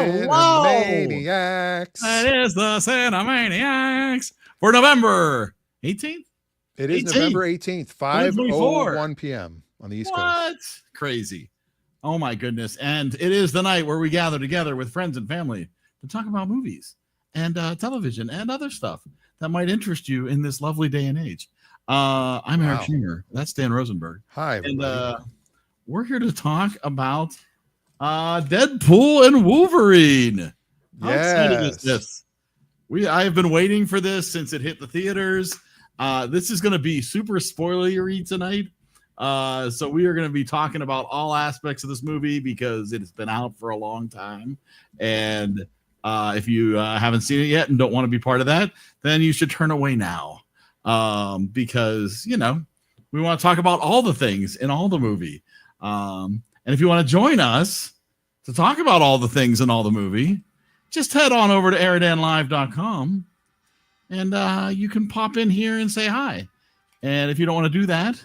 Cinemaniacs. That is the Cinemaniacs for November 18th. It is 18th. November 18th, 5:01 p.m. on the East Coast. What? Crazy. Oh my goodness. And it is the night where we gather together with friends and family to talk about movies and television and other stuff that might interest you in this lovely day and age. I'm Eric Schumer. That's Dan Rosenberg. Hi, everybody. And we're here to talk about Deadpool and Wolverine. How excited is this? I have been waiting for this since it hit the theaters. This is going to be super spoilery tonight. So we are going to be talking about all aspects of this movie because it's been out for a long time. And if you haven't seen it yet and don't want to be part of that, then you should turn away now. Because, you know, we want to talk about all the things in all the movie. And if you want to join us to talk about all the things in all the movie, just head on over to EriDanLive.com and you can pop in here and say hi. And if you don't want to do that,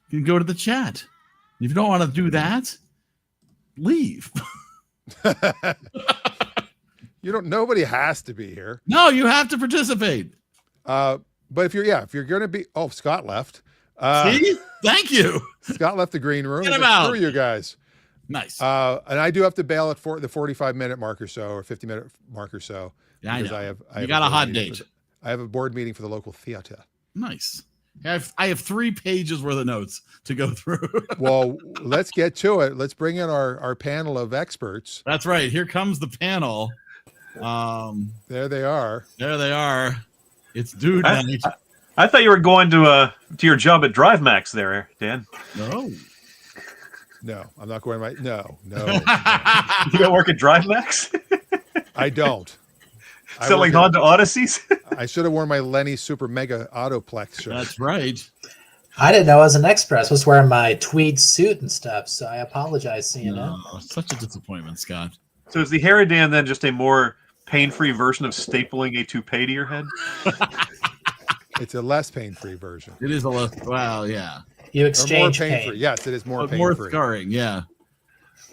you can go to the chat. If you don't want to do that, leave. Nobody has to be here. No, you have to participate. But if you're going to be, Scott left. See? Thank you. Scott left the green room. Get him out. Screw you guys. Nice. And I do have to bail at the 45-minute mark or so, or 50-minute mark or so. Yeah, I know. I you got a hot date. I have a board meeting for the local theater. Nice. I have 3 pages worth of notes to go through. Well, let's get to it. Let's bring in our panel of experts. That's right. Here comes the panel. There they are. There they are. It's dude night. I thought you were going to your job at Drive Max there, Dan. No, I'm not going right. No. You don't work at Drive Max? I don't. Selling Honda Odysseys? I should have worn my Lenny Super Mega Autoplex shirt. That's right. I didn't know I was an express. I was wearing my tweed suit and stuff, so I apologize, Such a disappointment, Scott. So is the EriDan then just a more pain-free version of stapling a toupee to your head? It's a less pain-free version. It is a less, yeah. You exchange more pain-free. Yes, it is more pain-free. More scarring, yeah.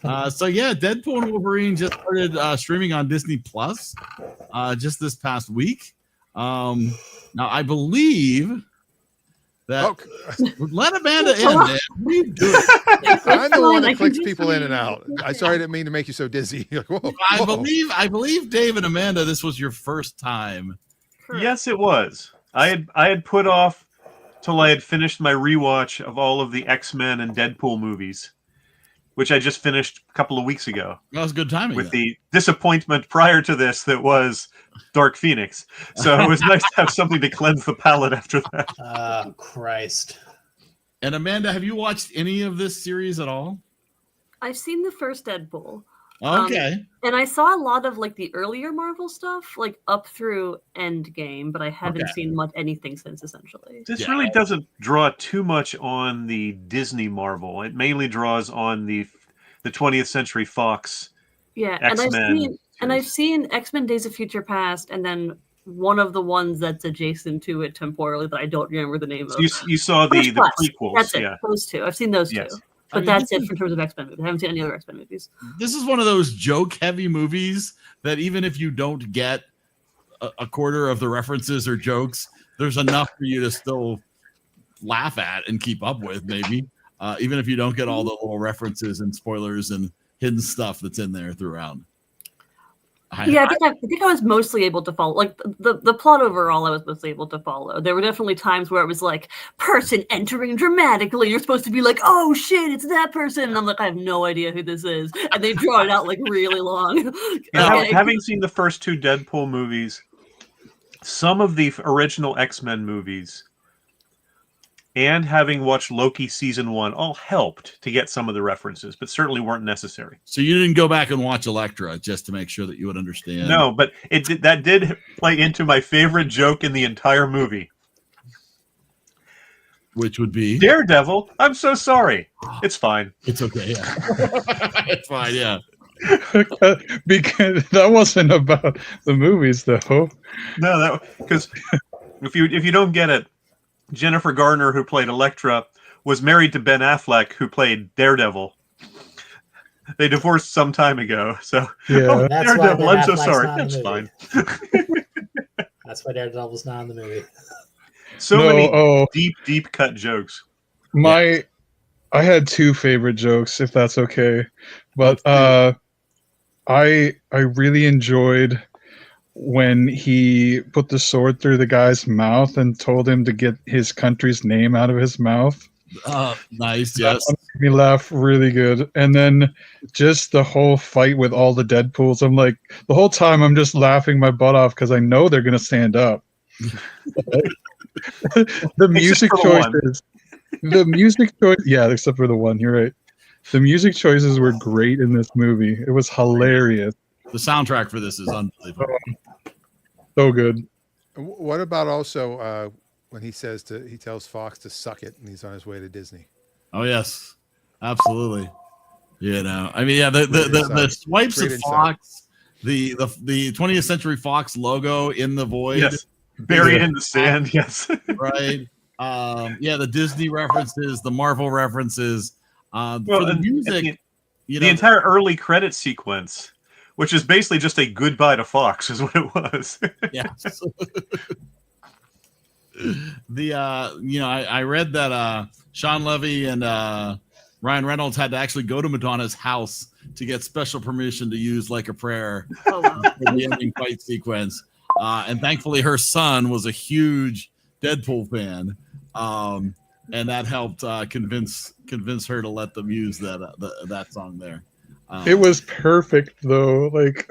Deadpool and Wolverine just started streaming on Disney Plus just this past week. Now I believe that let Amanda in. Man. What are you doing? I'm the one that clicks people in and out. I didn't mean to make you so dizzy. Like, whoa. I believe Dave and Amanda, this was your first time. Yes, it was. I had put off till I had finished my rewatch of all of the X-Men and Deadpool movies, which I just finished a couple of weeks ago. That was good timing. With the disappointment prior to this that was Dark Phoenix. So it was nice to have something to cleanse the palate after that. Oh, Christ. And Amanda, have you watched any of this series at all? I've seen the first Deadpool. Okay. And I saw a lot of the earlier Marvel stuff, up through Endgame, but I haven't seen anything since, essentially. This really doesn't draw too much on the Disney Marvel. It mainly draws on the 20th Century Fox. Yeah, X-Men and I've seen X-Men Days of Future Past, and then one of the ones that's adjacent to it temporally that I don't remember the name of. You saw the prequels. That's it. Those two. I've seen those two. But that's it in terms of X-Men movies. I haven't seen any other X-Men movies. This is one of those joke-heavy movies that even if you don't get a quarter of the references or jokes, there's enough for you to still laugh at and keep up with, maybe. Even if you don't get all the little references and spoilers and hidden stuff that's in there throughout. I think I was mostly able to follow. The plot overall, I was mostly able to follow. There were definitely times where it was person entering dramatically. You're supposed to be like, oh shit, it's that person. And I'm like, I have no idea who this is. And they draw it out really long. Having seen the first 2 Deadpool movies, some of the original X-Men movies, and having watched Loki season 1 all helped to get some of the references, but certainly weren't necessary. So you didn't go back and watch Elektra just to make sure that you would understand? No, but that did play into my favorite joke in the entire movie. Which would be? Daredevil, I'm so sorry. It's fine. It's okay, yeah. It's fine, yeah. Because that wasn't about the movies, though. No, because if you don't get it, Jennifer Garner, who played Elektra, was married to Ben Affleck, who played Daredevil. They divorced some time ago. So Yeah. oh, That's why Daredevil, Ben I'm so Affleck's sorry. not in That's the fine. movie. That's why Daredevil's not in the movie. So No, many deep cut jokes. I had two favorite jokes, if that's okay. But I really enjoyed when he put the sword through the guy's mouth and told him to get his country's name out of his mouth. Nice, yes. That made me laugh really good. And then just the whole fight with all the Deadpools. I'm like, the whole time I'm just laughing my butt off because I know they're going to stand up. The music choices. The music choice. Yeah, except for the one. You're right. The music choices were great in this movie. It was hilarious. The soundtrack for this is unbelievable. So good. What about also when he tells Fox to suck it and he's on his way to Disney? Oh yes, absolutely. You know, I mean, yeah, the swipes of Fox, the 20th Century Fox logo in the void, yes, buried in the sand. Yes, right. Yeah, the Disney references, the Marvel references. For the music, the entire early credit sequence, which is basically just a goodbye to Fox, is what it was. Yes. I read that Sean Levy and Ryan Reynolds had to actually go to Madonna's house to get special permission to use "Like a Prayer" Oh, wow. for the ending fight sequence, and thankfully her son was a huge Deadpool fan, and that helped convince her to let them use that song there. It was perfect though. Like,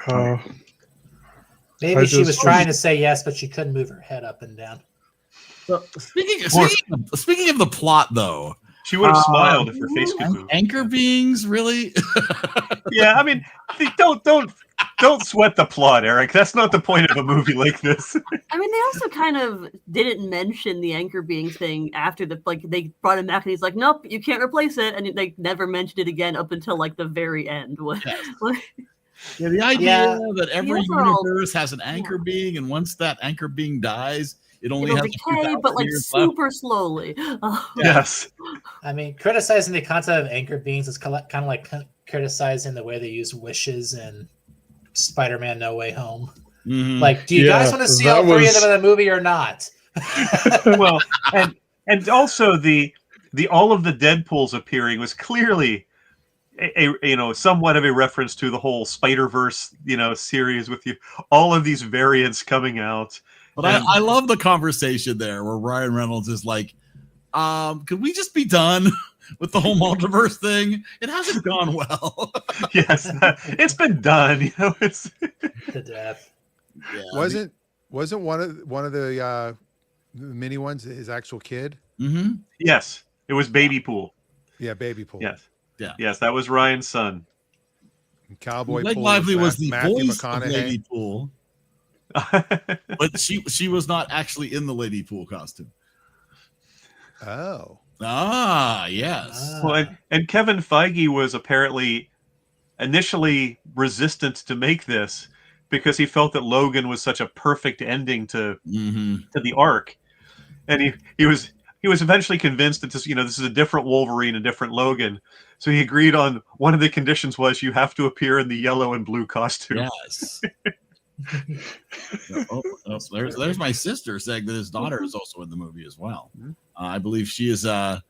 maybe she was trying to say yes, but she couldn't move her head up and down. So speaking of the plot, though, she would have smiled if her face could move. Anchor beings, really? Yeah, I mean, don't sweat the plot, Eric. That's not the point of a movie like this. I mean, they also kind of didn't mention the anchor beings thing after they brought him back, and he's like, "Nope, you can't replace it," and they never mentioned it again up until the very end. Yeah, the idea that every universe has an anchor being, and once that anchor being dies, it'll decay, but super slowly. Yes. I mean, criticizing the concept of anchor beings is kind of like criticizing the way they use wishes in Spider-Man: No Way Home. Mm-hmm. Like, do you guys want to see all three of them in the movie or not? Well, and also the all of the Deadpools appearing was clearly a somewhat of a reference to the whole Spider-Verse series with all of these variants coming out. But I love the conversation there where Ryan Reynolds is like, could we just be done with the whole multiverse thing? It hasn't gone well. Yes, it's been done. It's to death. Yeah, wasn't one of the mini ones his actual kid? Mm-hmm. Yes, it was Baby Pool. Yeah, Baby Pool. Yes, yeah, yes, that was Ryan's son. And Cowboy Blake Pool Lively was the Matthew voice of Lady Pool. But she was not actually in the Lady Pool costume. Oh. Yes. Well, and Kevin Feige was apparently initially resistant to make this because he felt that Logan was such a perfect ending to the arc, and he was eventually convinced that this is a different Wolverine, a different Logan. So he agreed on one of the conditions was you have to appear in the yellow and blue costume. Yes. There's my sister saying that his daughter is also in the movie as well. I believe she's the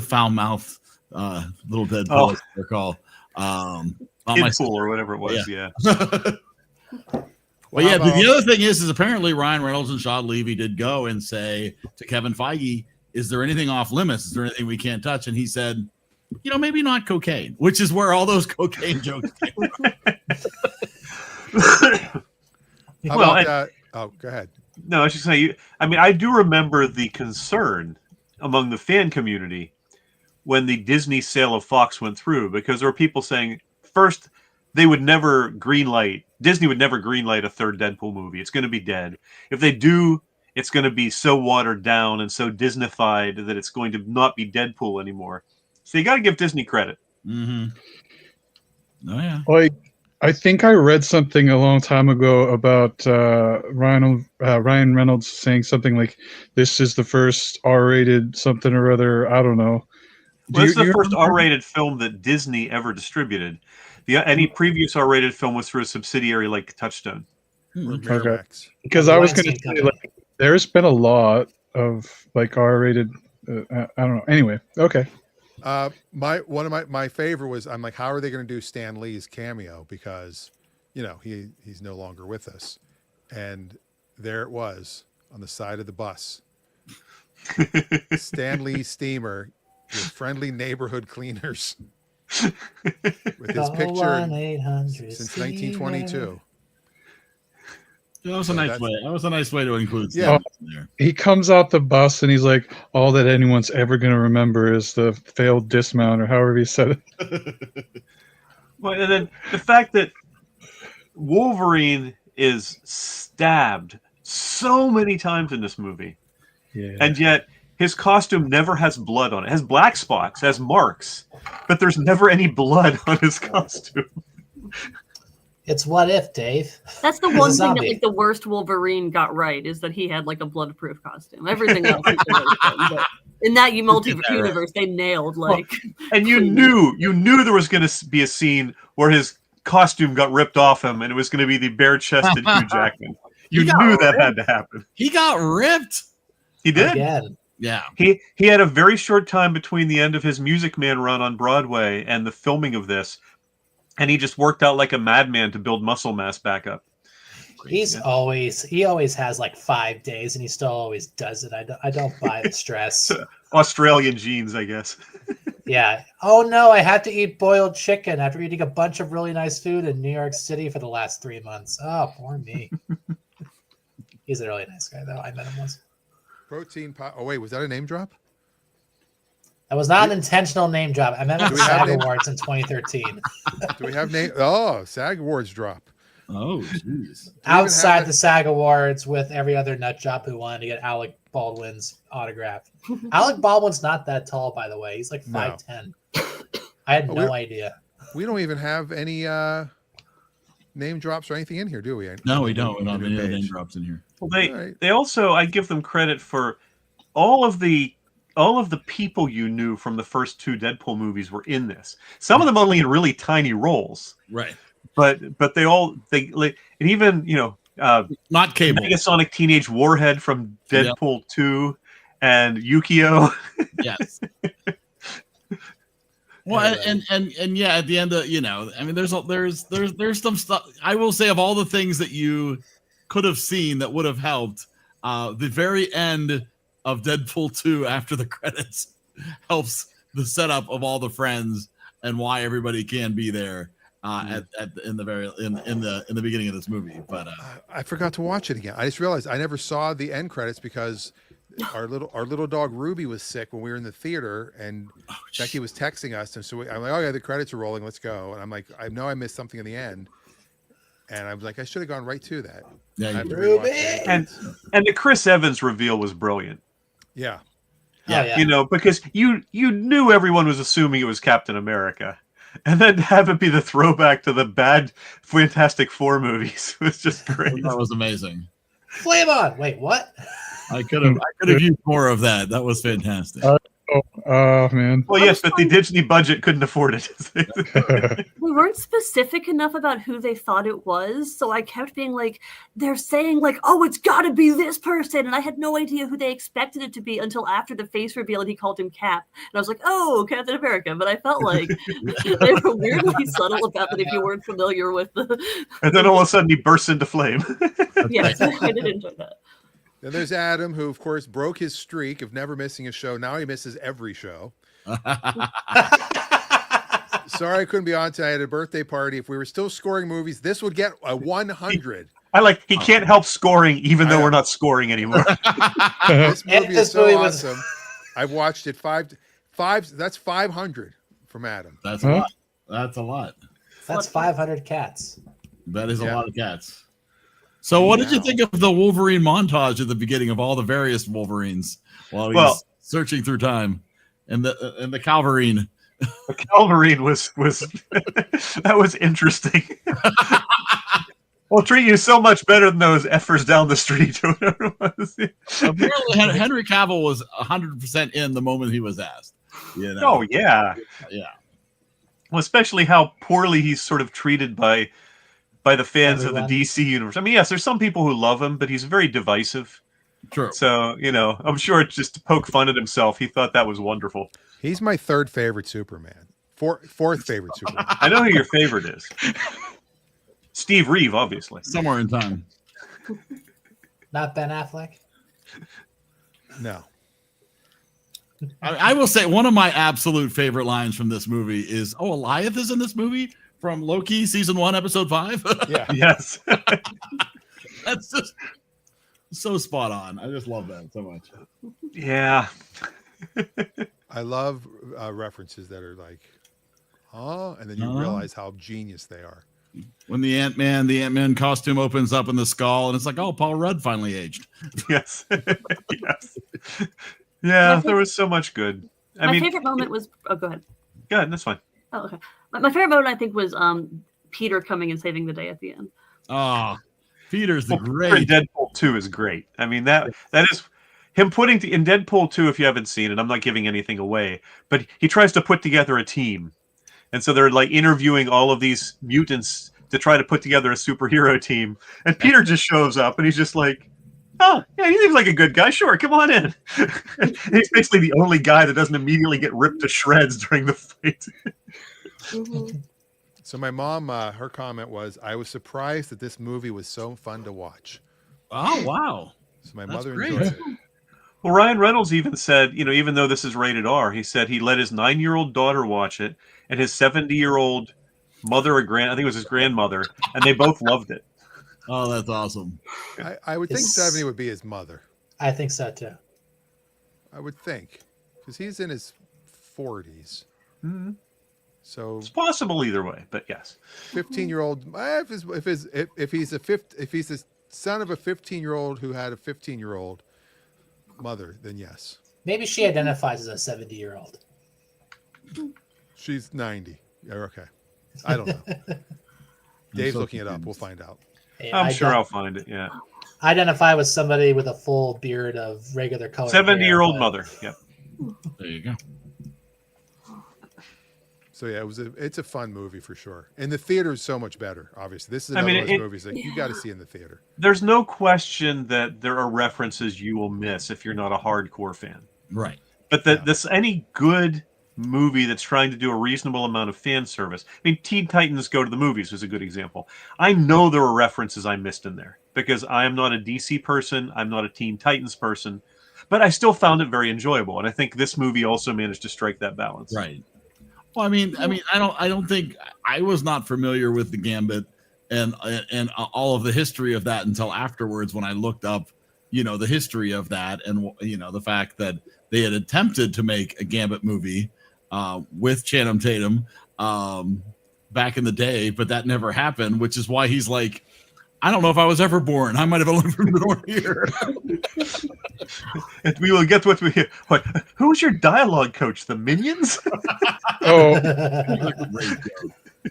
foul mouth little Deadpool, they're called. Deadpool or whatever it was. Yeah. Well, yeah. The other thing is apparently Ryan Reynolds and Sean Levy did go and say to Kevin Feige, "Is there anything off limits? Is there anything we can't touch?" And he said, maybe not cocaine, which is where all those cocaine jokes came from. Go ahead. No, I was just saying. I do remember the concern among the fan community when the Disney sale of Fox went through, because there were people saying first Disney would never greenlight a third Deadpool movie. It's going to be dead. If they do, it's going to be so watered down and so Disneyfied that it's going to not be Deadpool anymore. So you got to give Disney credit. Mm-hmm. Oh yeah. Like, I think I read something a long time ago about Ryan Reynolds saying something like, "This is the first R-rated something or other." I don't know. Well, this is the first remember? R-rated film that Disney ever distributed. Any previous R-rated film was through a subsidiary like Touchstone. Or Okay. Miramax. Because I was going Weinstein to say, Company. like, there's been a lot of like R-rated. I don't know. Anyway, okay. One of my favorite was, I'm like, how are they going to do Stan Lee's cameo, because he's no longer with us, and there it was on the side of the bus. Stan Lee steamer, your friendly neighborhood cleaners, with his Call picture 1-800 since 1922. That was So a nice that's- way. That was a nice way to include Yeah. Steve in there. He comes out the bus and he's like, all that anyone's ever going to remember is the failed dismount, or however he said it. Well, and then the fact that Wolverine is stabbed so many times in this movie, Yeah. and yet his costume never has blood on it. It has black spots, has marks, but there's never any blood on his costume. It's What If, Dave. That's the He's a one thing that zombie. like the worst Wolverine got right, is that he had like a blood-proof costume. Everything else is but in that multiverse universe, they nailed like. And you knew there was going to be a scene where his costume got ripped off him, and it was going to be the bare-chested Hugh Jackman. You He got knew that ripped. had to happen. He got ripped. He did. Again. Yeah. He had a very short time between the end of his Music Man run on Broadway and the filming of this, and he just worked out like a madman to build muscle mass back up. He always has like 5 days, and he still always does it. I don't buy the stress. Australian genes, I guess. Yeah. Oh no, I had to eat boiled chicken after eating a bunch of really nice food in New York City for the last 3 months. Oh, poor me. He's a really nice guy, though. I met him once. Protein pie. Oh wait, was that a name drop? That was not an intentional name drop. I met him at Do the we have SAG name- Awards in 2013. Do we have name? Oh, SAG Awards drop. Oh, jeez. Outside that- the SAG Awards with every other nut job who wanted to get Alec Baldwin's autograph. Alec Baldwin's not that tall, by the way. He's like No. 5'10". I had Oh, no we're- idea. We don't even have any name drops or anything in here, do we? No, we don't. We don't have any New other page. name drops in here. Well, All right. they also, I give them credit for all of the people you knew from the first two Deadpool movies were in this. Some of them only in really tiny roles, Right. but they and even Not Cable. Megasonic Teenage Warhead from Deadpool 2 and Yukio. Yes. Well, and yeah, at the end of I mean, there's some stuff. I will say, of all the things that you could have seen that would have helped, the very end of Deadpool 2 after the credits helps the setup of all the friends and why everybody can be there in the beginning of this movie. But I forgot to watch it again. I just realized I never saw the end credits because our little dog Ruby was sick when we were in the theater, and Becky was texting us, and so I'm like, oh yeah, the credits are rolling, let's go. And I'm like, I know I missed something in the end, and I was like, I should have gone right to that. yeah, I you have to did. rewatch the end And credits. and the Chris Evans reveal was brilliant. Yeah, Yeah. Because you knew everyone was assuming it was Captain America. And then to have it be the throwback to the bad Fantastic Four movies was just great. That was amazing. Flame on. Wait, what? I could have used more of that. That was fantastic. Oh man. Well, yes, but the Disney budget couldn't afford it. We weren't specific enough about who they thought it was, so I kept being like, they're saying like, oh, it's got to be this person, and I had no idea who they expected it to be until after the face reveal, and he called him Cap, and I was like, oh, Captain America, but I felt like they were weirdly subtle about it if you weren't familiar with the. And then all of a sudden he bursts into flame. Yes, I did enjoy that. then there's Adam, who of course broke his streak of never missing a show. Now he misses every show. Sorry I couldn't be on tonight. I had a birthday party. If we were still scoring movies, this would get a 100. He can't help scoring even I though know. we're not scoring anymore. This And movie this is so movie was- awesome. I've watched it five. That's 500 from Adam. That's a Huh? lot. That's a lot. That's 500 cats. That is a Yeah. lot of cats. So, what did you Wow. think of the Wolverine montage at the beginning of all the various Wolverines while he's Well- searching through time, and the Calverine? Calverine was that was interesting. We'll treat you so much better than those effers down the street or whatever it was. Apparently, Henry Cavill was 100% in the moment he was asked. You know? Oh yeah. Yeah. Well, especially how poorly he's sort of treated by the fans Everyone. of the DC universe. I mean, yes, there's some people who love him, but he's very divisive. True. So, I'm sure it's just to poke fun at himself. He thought that was wonderful. He's my third favorite Superman. Fourth favorite Superman. I know who your favorite is. Steve Reeve, obviously. Somewhere in time. Not Ben Affleck. No. I will say one of my absolute favorite lines from this movie is, Eliath is in this movie from Loki season 1, episode 5. Yeah. Yes. That's just so spot on. I just love that so much. Yeah. I love references that are like, and then you realize how genius they are. When the Ant-Man costume opens up in the skull, and it's like, Paul Rudd finally aged. Yes. Yes. Yeah, there was so much good. My favorite moment was. Oh, go ahead. Go ahead, that's fine. Oh, okay. My favorite moment, I think, was Peter coming and saving the day at the end. Oh, Peter's the Peter in great. Deadpool 2 is great. I mean, that is him putting in Deadpool 2, if you haven't seen it, I'm not giving anything away, but he tries to put together a team. And so they're like interviewing all of these mutants to try to put together a superhero team. And Peter just shows up and he's just like, oh, yeah, he seems like a good guy. Sure, come on in. He's basically the only guy that doesn't immediately get ripped to shreds during the fight. Mm-hmm. So my mom, her comment was, I was surprised that this movie was so fun to watch. Oh, wow. So my That's mother great. enjoyed it. Well, Ryan Reynolds even said, even though this is rated R, he said he let his 9-year-old daughter watch it and his 70-year-old mother I think it was his grandmother, and they both loved it. Oh, that's awesome. I would think It's- 70 would be his mother. I think so too. I would think. Because he's in his 40s. Mhm. So It's possible either way, but yes. 15-year-old, if he's the son of a 15-year-old who had a 15-year-old mother, then yes. Maybe she identifies as a 70-year-old. She's 90. Yeah, okay. I don't know. Dave's looking it up. We'll find out. I'm sure I'll find it, yeah. Identify with somebody with a full beard of regular color. 70-year-old mother, yep. There you go. So yeah, it's a fun movie for sure. And the theater is so much better, obviously. This is another one of those movies that you got to see in the theater. There's no question that there are references you will miss if you're not a hardcore fan. Right. But any good movie that's trying to do a reasonable amount of fan service. I mean, Teen Titans Go to the Movies is a good example. I know there were references I missed in there because I am not a DC person. I'm not a Teen Titans person, but I still found it very enjoyable. And I think this movie also managed to strike that balance. Right. Well, I mean, I don't think I was not familiar with the Gambit and all of the history of that until afterwards when I looked up, the history of that and the fact that they had attempted to make a Gambit movie with Channing Tatum back in the day, but that never happened, which is why he's like, I don't know if I was ever born. I might have only been born here. And we will get what we hear. What? Who's your dialogue coach? The Minions? Oh,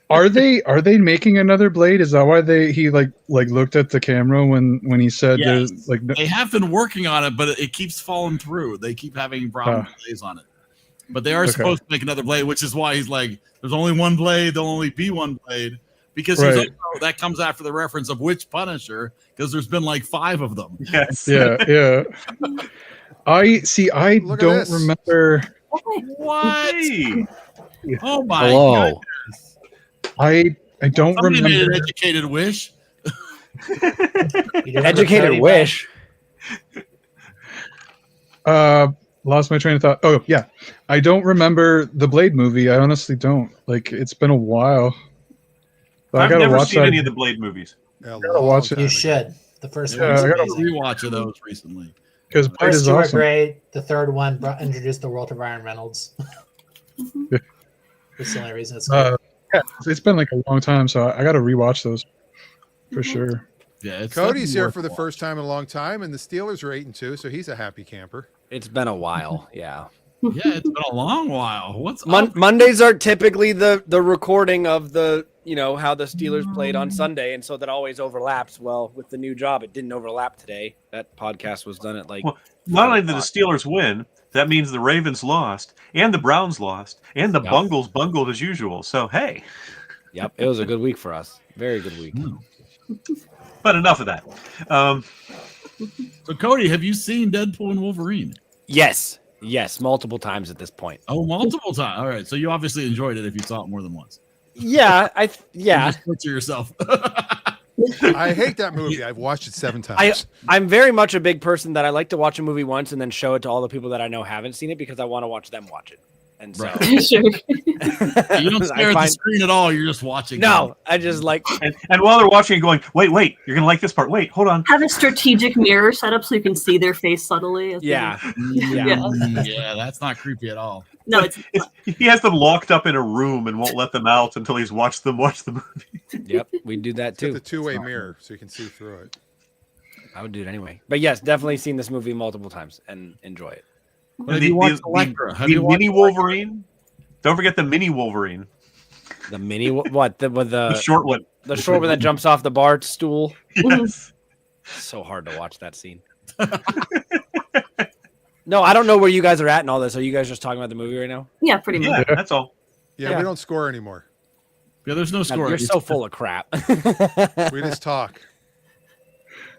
are they making another Blade? Is that why he looked at the camera when he said Yes. there's like They have been working on it, but it keeps falling through. They keep having problem delays on it. But they are supposed to make another Blade, which is why he's like, there's only one Blade. There'll only be one Blade. Because that comes after the reference of which Punisher, because there's been like 5 of them. Yes. Yeah. I Look at don't this. remember. What? Hey. Oh my Hello. goodness. I don't Somebody made remember. an educated wish. Educated wish. Lost my train of thought. Oh yeah, I don't remember the Blade movie. I honestly don't. Like, it's been a while. But I I've gotta never watch seen that. any of the Blade movies. Yeah, gotta watch it. time You ago. should. The first Yeah, one's I gotta amazing. Rewatch of those recently. Because Blade First is 2 are awesome. great. The third one introduced the world to Ryan Reynolds. That's the only reason it's good. Yeah, it's been like a long time, so I got to rewatch those for sure. Yeah, it's Cody's definitely here worth for the a first time in a long time, and the Steelers are 8-2, so he's a happy camper. It's been a while. Yeah. Yeah, it's been a long while. What's up? Mondays are typically the recording of the how the Steelers played on Sunday, and so that always overlaps. Well, with the new job, it didn't overlap today. That podcast was done at like. Well, not only did the 5 Steelers win, that means the Ravens lost, and the Browns lost, and the Bungles bungled as usual. So hey, Yep, it was a good week for us. Very good week. but enough of that. So, Cody, have you seen Deadpool and Wolverine? Yes, multiple times at this point. Oh, multiple times. All right, so you obviously enjoyed it if you saw it more than once. Yeah, You yeah. just picture yourself. I hate that movie. I've watched it 7 times. I'm very much a big person that I like to watch a movie once and then show it to all the people that I know haven't seen it because I want to watch them watch it. And so Right. Sure. You don't stare at the screen at all. You're just watching. no, I just like And while they're watching it, going, wait, you're gonna like this part. Wait, hold on. Have a strategic mirror set up so you can see their face subtly. as they- yeah. Yeah, that's not creepy at all. No, it's He has them locked up in a room and won't let them out until he's watched them watch the movie. Yep, we do that It's got too. the two-way mirror so you can see through it. I would do it anyway. But yes, definitely seen this movie multiple times and enjoy it. But have you watched Electra? Have the you watched mini Wolverine? Don't forget the mini Wolverine. The mini what The short one. the short one that jumps off the bar stool. Yes. So hard to watch that scene. No, I don't know where you guys are at in all this. Are you guys just talking about the movie right now? yeah, pretty much. Yeah, that's all. Yeah, Yeah. we don't score anymore. Yeah, there's no score. You're so full of crap. We just talk.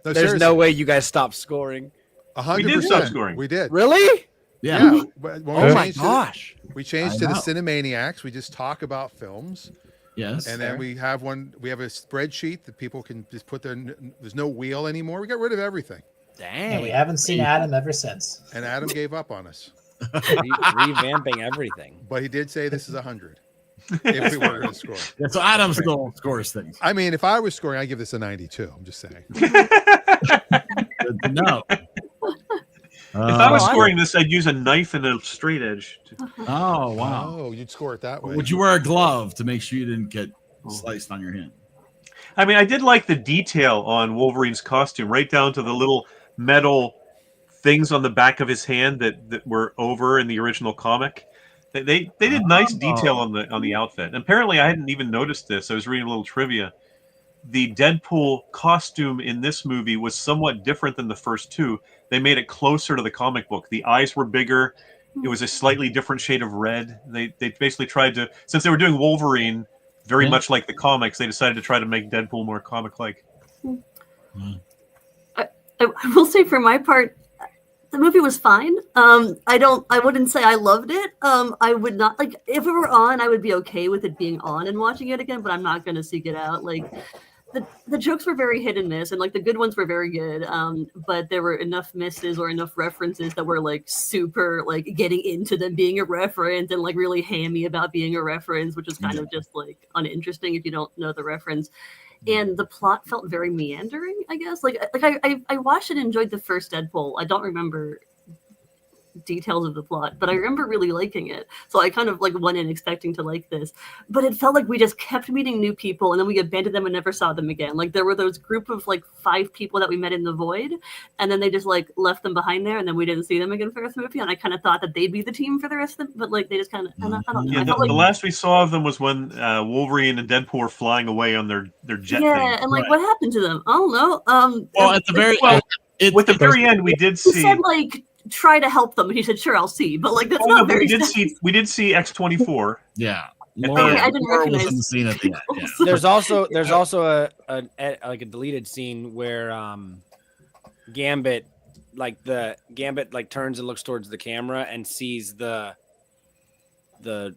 No, There's no way you guys stopped scoring. 100%. We did stop scoring. We did. Really? Yeah. Yeah. When we Oh my changed gosh. we changed I to the know. Cinemaniacs. We just talk about films, Yes. and then we have a spreadsheet that people can just put there's no wheel anymore. We got rid of everything, Dang. And we haven't seen Adam ever since. and Adam gave up on us. Revamping everything. But he did say this is 100 if we were going to score. Yeah, so Adam still scores things. I mean, if I was scoring, I'd give this a 92. I'm just saying. Good to know. If I was I- scoring this, I'd use a knife and a straight edge. Oh wow. Oh, you'd score it that way. Would you wear a glove to make sure you didn't get sliced on your hand? I mean, I did like the detail on Wolverine's costume, right down to the little metal things on the back of his hand that were over in the original comic. They did nice detail on the outfit. And apparently, I hadn't even noticed this. I was reading a little trivia. The Deadpool costume in this movie was somewhat different than the first two. They made it closer to the comic book. The eyes were bigger. It was a slightly different shade of red. They basically tried to, since they were doing Wolverine very much like the comics, they decided to try to make Deadpool more comic-like. I will say for my part, the movie was fine. I wouldn't say I loved it. I would not like if it were on, I would be okay with it being on and watching it again, but I'm not gonna seek it out. Like the jokes were very hit and miss, and like the good ones were very good. But there were enough misses or enough references that were like super like getting into them being a reference and like really hammy about being a reference, which is kind of just like uninteresting if you don't know the reference. And the plot felt very meandering, I guess. I watched and enjoyed the first Deadpool. I don't remember details of the plot, but I remember really liking it. So I kind of like went in expecting to like this, but it felt like we just kept meeting new people and then we abandoned them and never saw them again. Like there were those group of like 5 people that we met in the void, and then they just like left them behind there, and then we didn't see them again for the rest of the movie. And I kind of thought that they'd be the team for the rest of them, but like they just kind of I don't know. Yeah, I felt like, the last we saw of them was when Wolverine and Deadpool were flying away on their jet yeah, thing. and like what happened to them? I don't know. Well, at the very With the very end, we did he see. said like try to help them, and he said sure I'll see, but like that's Oh, no, not but very. we did see X-24. yeah. Okay, I didn't Laura was recognize- in the scene at the end. Yeah. There's also a deleted scene where Gambit turns and looks towards the camera and sees the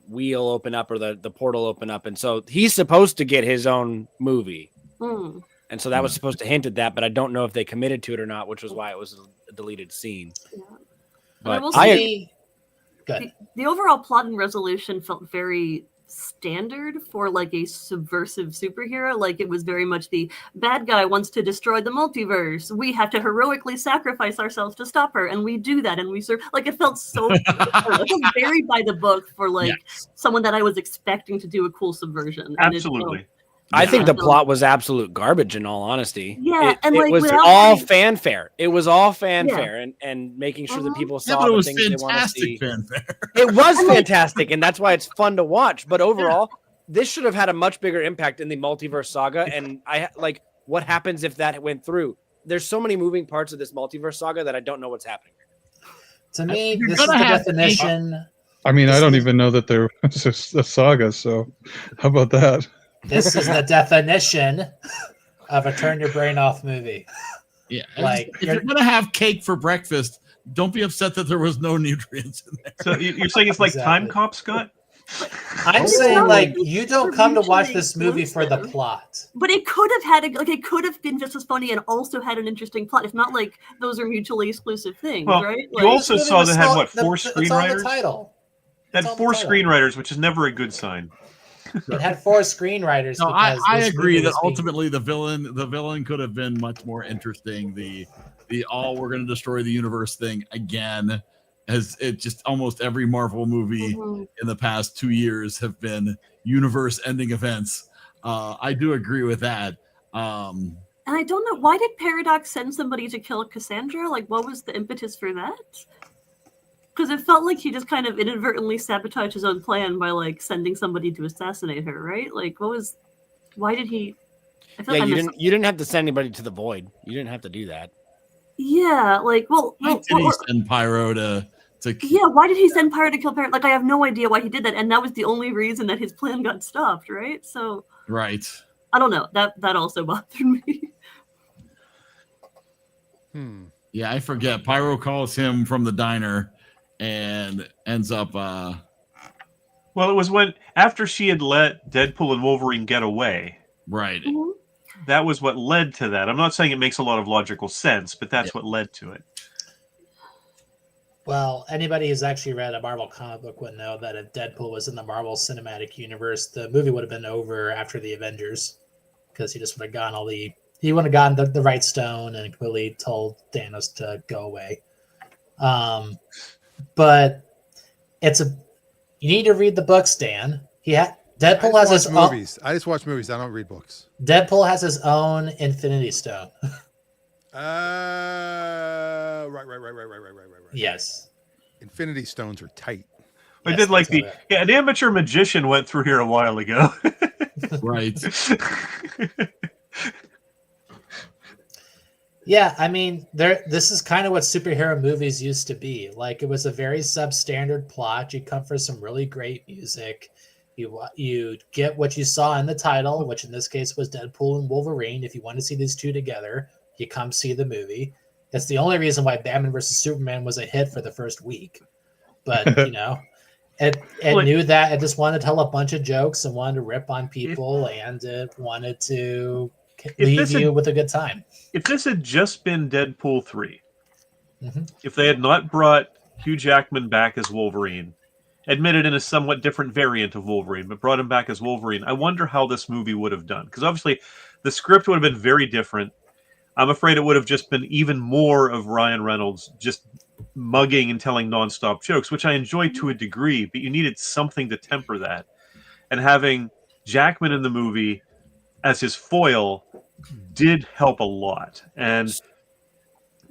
wheel open up or the portal open up, and so he's supposed to get his own movie. Hmm. And so that was supposed to hint at that, but I don't know if they committed to it or not, which was why it was a deleted scene. Yeah. But I will I, say the overall plot and resolution felt very standard for like a subversive superhero. Like it was very much the bad guy wants to destroy the multiverse. We have to heroically sacrifice ourselves to stop her, and we do that, and we serve. Like it felt so it felt very by the book for like someone that I was expecting to do a cool subversion. And Absolutely. I think the Yeah. plot was absolute garbage. In all honesty, Yeah, and, it like, was without all having- fanfare. It was all fanfare, and making sure that people Yeah, saw but it the was things they want to fantastic see. fanfare. It was And, like- fantastic, and that's why it's fun to watch. But overall, this should have had a much bigger impact in the multiverse saga. And like, what happens if that went through? There's so many moving parts of this multiverse saga that I don't know what's happening. To me, You're this is the gonna have definition. I mean, I This don't is- even know that there was a saga. So, how about that? This is the definition of a turn your brain off movie. Yeah, Like, if you're gonna have cake for breakfast, don't be upset that there was no nutrients in there. So you're saying it's like Time Exactly. Cop, Scott? I'm It's saying, not like, like you don't it's come to watch mutually this movie for the exclusive. plot. But it could have had it could have been just as funny and also had an interesting plot. It's not like those are mutually exclusive things, Well, right? you also This movie saw was that had all- what, the- 4 It's on the screenwriters? title. That It's on the 4 title. screenwriters, which is never a good sign. It had 4 screenwriters. No, I because this agree movie that was being- ultimately the villain could have been much more interesting. The we're going to destroy the universe thing again, as it just almost every Marvel movie Mhm. in the past 2 years have been universe-ending events. I do agree with that. And I don't know, why did Paradox send somebody to kill Cassandra? Like, what was the impetus for that? Because it felt like he just kind of inadvertently sabotaged his own plan by, like, sending somebody to assassinate her, right? Like, why did he? I feel Yeah, like I you missed didn't have to send anybody to the void. You didn't have to do that. Yeah, like, Why did he send Pyro to yeah, why did he send Pyro to kill Pyro? Like, I have no idea why he did that, and that was the only reason that his plan got stopped, right? So, right? I don't know. That also bothered me. Yeah, I forget. Pyro calls him from the diner and ends up Well, it was after she had let Deadpool and Wolverine get away. right. That was what led to that. I'm not saying it makes a lot of logical sense, but that's what led to it. Well, anybody who's actually read a Marvel comic book would know that if Deadpool was in the Marvel Cinematic Universe, the movie would have been over after the Avengers, because he just would have gotten he would have gotten the right stone and completely told Thanos to go away. But you need to read the books, Dan. Deadpool has his own movies. I just watch movies. I don't read books. Deadpool has his own Infinity Stone. Right. Yes. Infinity Stones are tight. I Yes, did like that's all an amateur magician went through here a while ago. Right. Yeah, I mean, this is kind of what superhero movies used to be. Like, it was a very substandard plot. You come for some really great music. You get what you saw in the title, which in this case was Deadpool and Wolverine. If you want to see these two together, you come see the movie. That's the only reason why Batman versus Superman was a hit for the first week. But it knew that it just wanted to tell a bunch of jokes and wanted to rip on people, and it wanted to leave you with a good time. If this had just been Deadpool 3, Mhm. if they had not brought Hugh Jackman back as Wolverine, admitted in a somewhat different variant of Wolverine, but brought him back as Wolverine, I wonder how this movie would have done. Because obviously the script would have been very different. I'm afraid it would have just been even more of Ryan Reynolds just mugging and telling nonstop jokes, which I enjoy to a degree, but you needed something to temper that. And having Jackman in the movie as his foil did help a lot. And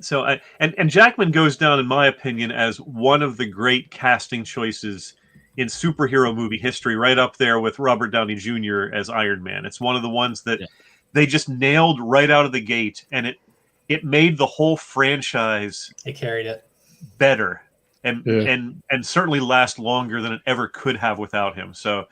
so and Jackman goes down, in my opinion, as one of the great casting choices in superhero movie history, right up there with Robert Downey Jr. as Iron Man. It's one of the ones that they just nailed right out of the gate, and it made the whole franchise It carried it better and certainly last longer than it ever could have without him. So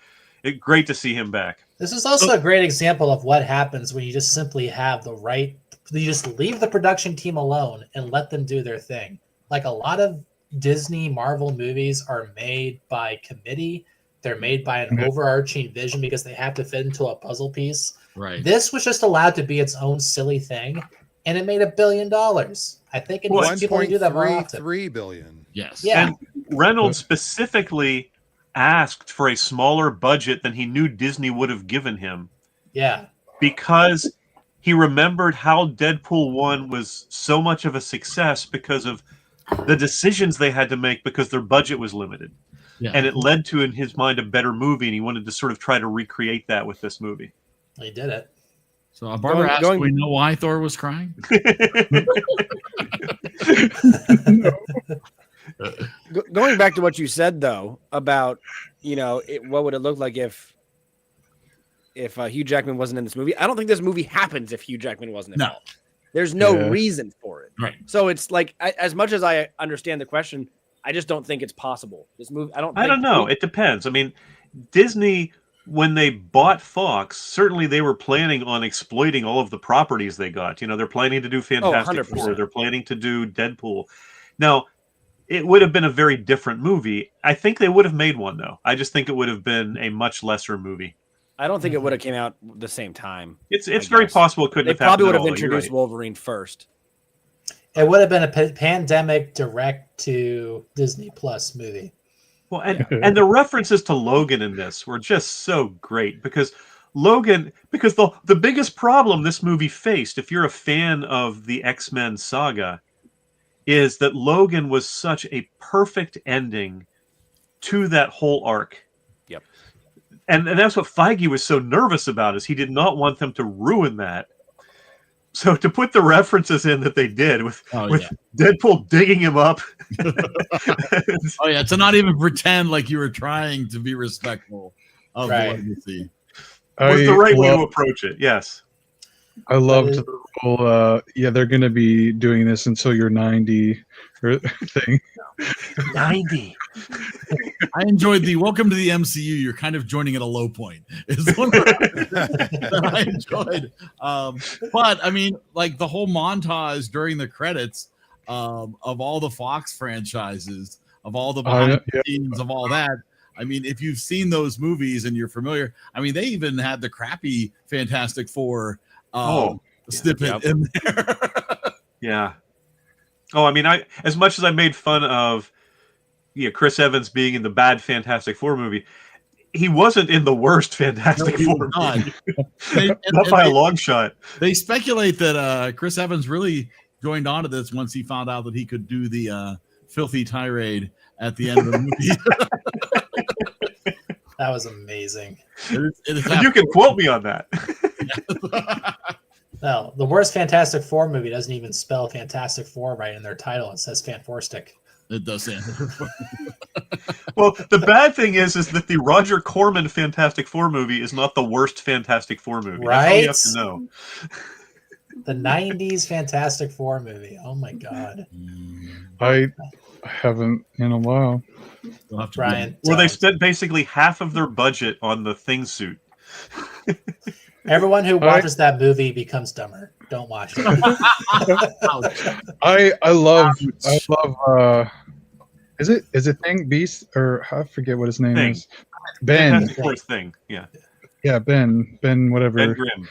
great to see him back. This is also a great example of what happens when you just simply have you just leave the production team alone and let them do their thing. Like, a lot of Disney Marvel movies are made by committee. They're made by an overarching vision because they have to fit into a puzzle piece. Right. This was just allowed to be its own silly thing, and it made $1 billion. I think it needs people to do that more often. $1.33 billion. Yes. Yeah. And Reynolds specifically asked for a smaller budget than he knew Disney would have given him. Yeah. Because he remembered how Deadpool 1 was so much of a success because of the decisions they had to make because their budget was limited. Yeah. And it led to, in his mind, a better movie, and he wanted to sort of try to recreate that with this movie. He did it. Barbara asked, going- "Do we know why Thor was crying?" Going back to what you said though about what would it look like if Hugh Jackman wasn't in this movie? I don't think this movie happens if Hugh Jackman wasn't No. involved. There's no Yeah. reason for it. Right. So it's like, as much as I understand the question, I just don't think it's possible. This movie, I don't know. It depends. I mean, Disney, when they bought Fox, certainly they were planning on exploiting all of the properties they got. They're planning to do Fantastic Four. 100%. They're planning to do Deadpool. Now, it would have been a very different movie. I think they would have made one, though. I just think it would have been a much lesser movie. I don't think it would have came out the same time. It's very possible it couldn't They have happened probably would at have all. You're introduced right. Wolverine first. It would have been a pandemic direct to Disney Plus movie. Well, and the references to Logan in this were just so great because the biggest problem this movie faced, if you're a fan of the X-Men saga, is that Logan was such a perfect ending to that whole arc. Yep. And that's what Feige was so nervous about, is he did not want them to ruin that. So to put the references in that they did with Deadpool digging him up. To not even pretend like you were trying to be respectful of the legacy. Was the right way to approach it, yes. I loved the whole, they're going to be doing this until you're 90 thing. 90. I enjoyed the welcome to the MCU. You're kind of joining at a low point. Is one that I enjoyed. But I mean, like the whole montage during the credits of all the Fox franchises, of all the behind the scenes, of all that. I mean, if you've seen those movies and you're familiar, I mean, they even had the crappy Fantastic Four snippet in there. Yeah. Oh, I mean, as much as I made fun of Chris Evans being in the bad Fantastic Four movie, he wasn't in the worst Fantastic Four movie. Not by a long shot. They speculate that Chris Evans really joined onto this once he found out that he could do the filthy tirade at the end of the movie. That was amazing. You can quote me on that. No, the worst Fantastic Four movie doesn't even spell Fantastic Four right in their title. It says Fanforstic. It does. Well, the bad thing is that the Roger Corman Fantastic Four movie is not the worst Fantastic Four movie. Right? That's all you have to know. The 90s Fantastic Four movie. Oh my God. I haven't in a while. Brian. Well, they spent basically half of their budget on the Thing suit. Everyone who watches that movie becomes dumber. Don't watch it. I love is it Thing Beast, or I forget what his name Thing. is. Ben. Fantastic Four's Thing, yeah. Yeah, Ben whatever. Ben Grimm.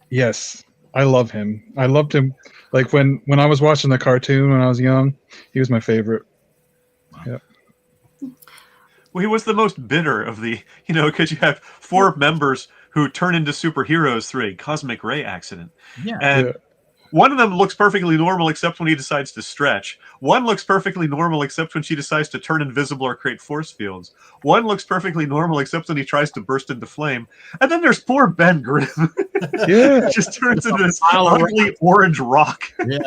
Yes. I love him. I loved him like when I was watching the cartoon when I was young, he was my favorite. Yeah. Well, he was the most bitter of the, because you have 4 members who turn into superheroes through a cosmic ray accident. Yeah. And one of them looks perfectly normal except when he decides to stretch. One looks perfectly normal except when she decides to turn invisible or create force fields. One looks perfectly normal except when he tries to burst into flame. And then there's poor Ben Grimm. Yeah. It just turns into this ugly orange rock. Yeah.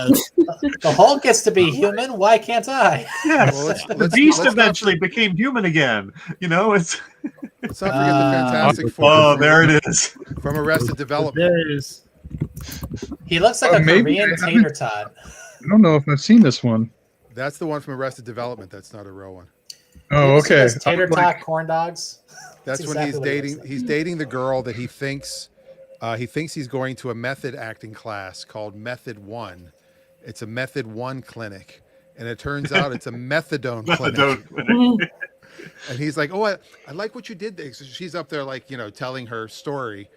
The Hulk gets to be human. Why can't I? Yes. Well, The Beast eventually became human again. It's... Let's not forget the Fantastic Four. Oh, there it is. From Arrested Development. He looks like a maybe Korean I tater tot. I don't know if I've seen this one. That's the one from Arrested Development. That's not a real one. Oh, okay. Those tater tot corn dogs. That's when exactly what it looks like. he's dating the girl that he thinks he's going to a method acting class called Method 1. It's a Method 1 clinic, and it turns out it's a methadone clinic. And he's like, "Oh, I like what you did there." So she's up there, like, telling her story,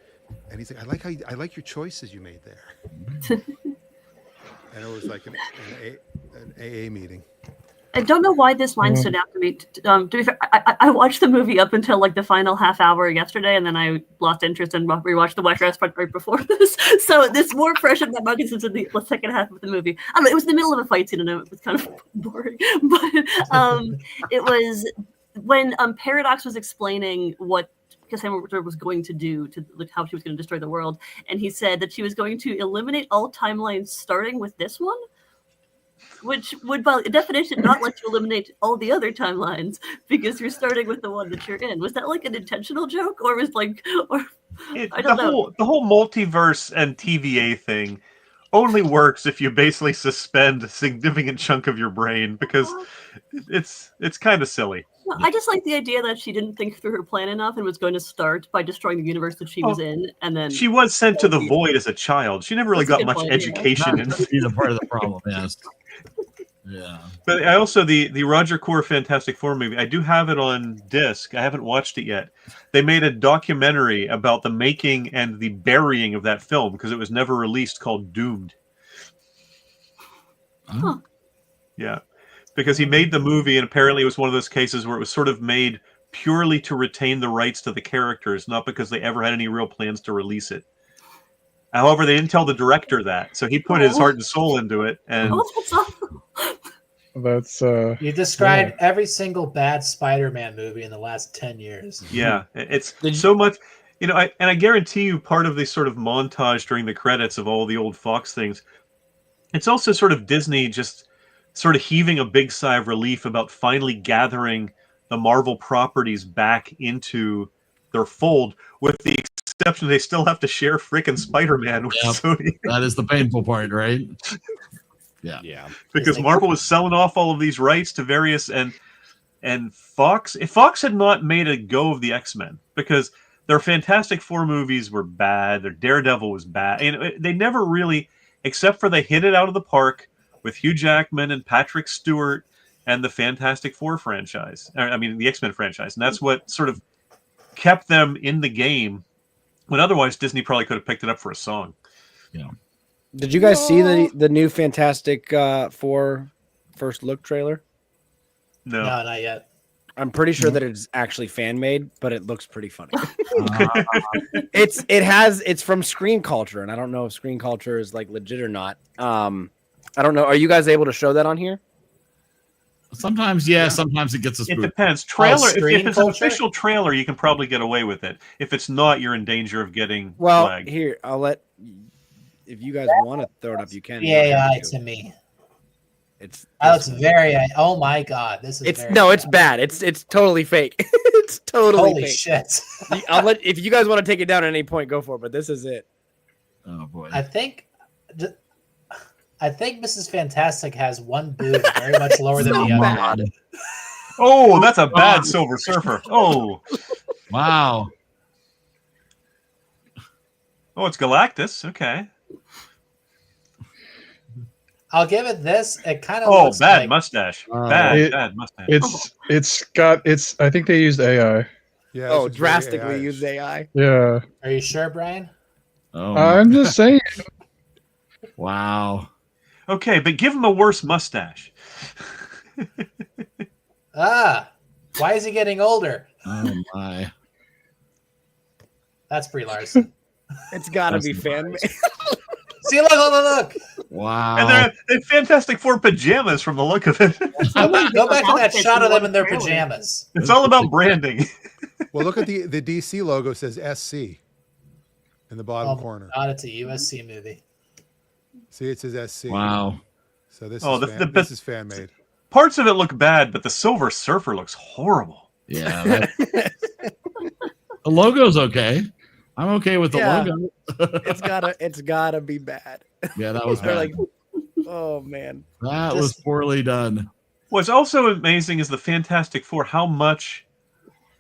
and he's like, "I like your choices you made there." And it was like an AA meeting. I don't know why this line stood out to me. To be fair, I watched the movie up until like the final half hour yesterday, and then I lost interest and rewatched the White Rest part right before this. So this more fresh in my mind since in the second half of the movie. I don't know, it was in the middle of a fight scene, and it was kind of boring. But it was when Paradox was explaining what Cassandra was going to do to like how she was going to destroy the world, and he said that she was going to eliminate all timelines starting with this one, which would by definition not let you eliminate all the other timelines because you're starting with the one that you're in. Was that like an intentional joke, or was like, or I don't know. The whole multiverse and TVA thing only works if you basically suspend a significant chunk of your brain, because it's kind of silly. No, I just like the idea that she didn't think through her plan enough and was going to start by destroying the universe that she was in, and then She was sent to the void as a child. She never really That's a got good much point, yeah. education in. That's either part of the problem. Yes. Yeah. But I also the Roger Corr Fantastic Four movie. I do have it on disc. I haven't watched it yet. They made a documentary about the making and the burying of that film because it was never released, called Doomed. Huh. Yeah, because he made the movie, and apparently it was one of those cases where it was sort of made purely to retain the rights to the characters, not because they ever had any real plans to release it. However, they didn't tell the director that, so he put his heart and soul into it. And what's up? That's You described every single bad Spider-Man movie in the last 10 years. yeah, it's so much, you know. I guarantee you, part of this sort of montage during the credits of all the old Fox things, it's also sort of Disney just sort of heaving a big sigh of relief about finally gathering the Marvel properties back into their fold, with the exception they still have to share frickin' Spider-Man with Yep. Sony. That is the painful part, right? Yeah. Because Marvel was selling off all of these rights to various, and Fox, if Fox had not made a go of the X-Men, because their Fantastic Four movies were bad, their Daredevil was bad, and they never really, except for they hit it out of the park with Hugh Jackman and Patrick Stewart and the Fantastic Four franchise. I mean, the X-Men franchise, and that's what sort of kept them in the game, when otherwise Disney probably could have picked it up for a song. Yeah. Did you guys see the new Fantastic Four first look trailer? No. No, not yet. I'm pretty sure that it's actually fan made, but it looks pretty funny. It's from Screen Culture, and I don't know if Screen Culture is like legit or not. I don't know. Are you guys able to show that on here? Sometimes, yeah. Sometimes it gets us. It depends. Trailer. If Screen it's an Culture? official trailer, you can probably get away with it. If it's not, you're in danger of getting Well, flagged. here, I'll let. If you guys want to throw it up, you can. You don't AI have to me. It's That looks very. Oh my god, this is. it's very no, it's bad. It's totally fake. It's totally Holy fake. shit! I'll let if you guys want to take it down at any point, go for it. But this is it. Oh boy. I think Mrs. Fantastic has one boob very much lower than the other. Oh, that's a bad Silver Surfer. Oh, Wow. oh, it's Galactus. Okay. I'll give it this. It kind of Oh, looks bad like, mustache. It- Bad mustache. it's I think they used AI. Yeah. Oh, this is very drastically AI-ish. use AI. Yeah. Are you sure, Brian? Oh. I'm just saying. Wow. Okay, but give him a worse mustache. Why is he getting older? Oh my. That's Brie Larson. It's got to That's be fan made. See, look. Wow. And they're Fantastic Four pajamas from the look of it. Go back to that Outfits shot in of them one in their trailer. pajamas. It's all about branding. Well, look at the DC logo says SC in the bottom corner. God, it's a USC movie. See, it says SC. Wow. So this Oh, this is fan made. Parts of it look bad, but the Silver Surfer looks horrible. Yeah. The logo's okay. I'm okay with the Yeah. logo. It's gotta be bad. Yeah, that was They're bad. like, oh man. That was poorly done. What's also amazing is the Fantastic Four, how much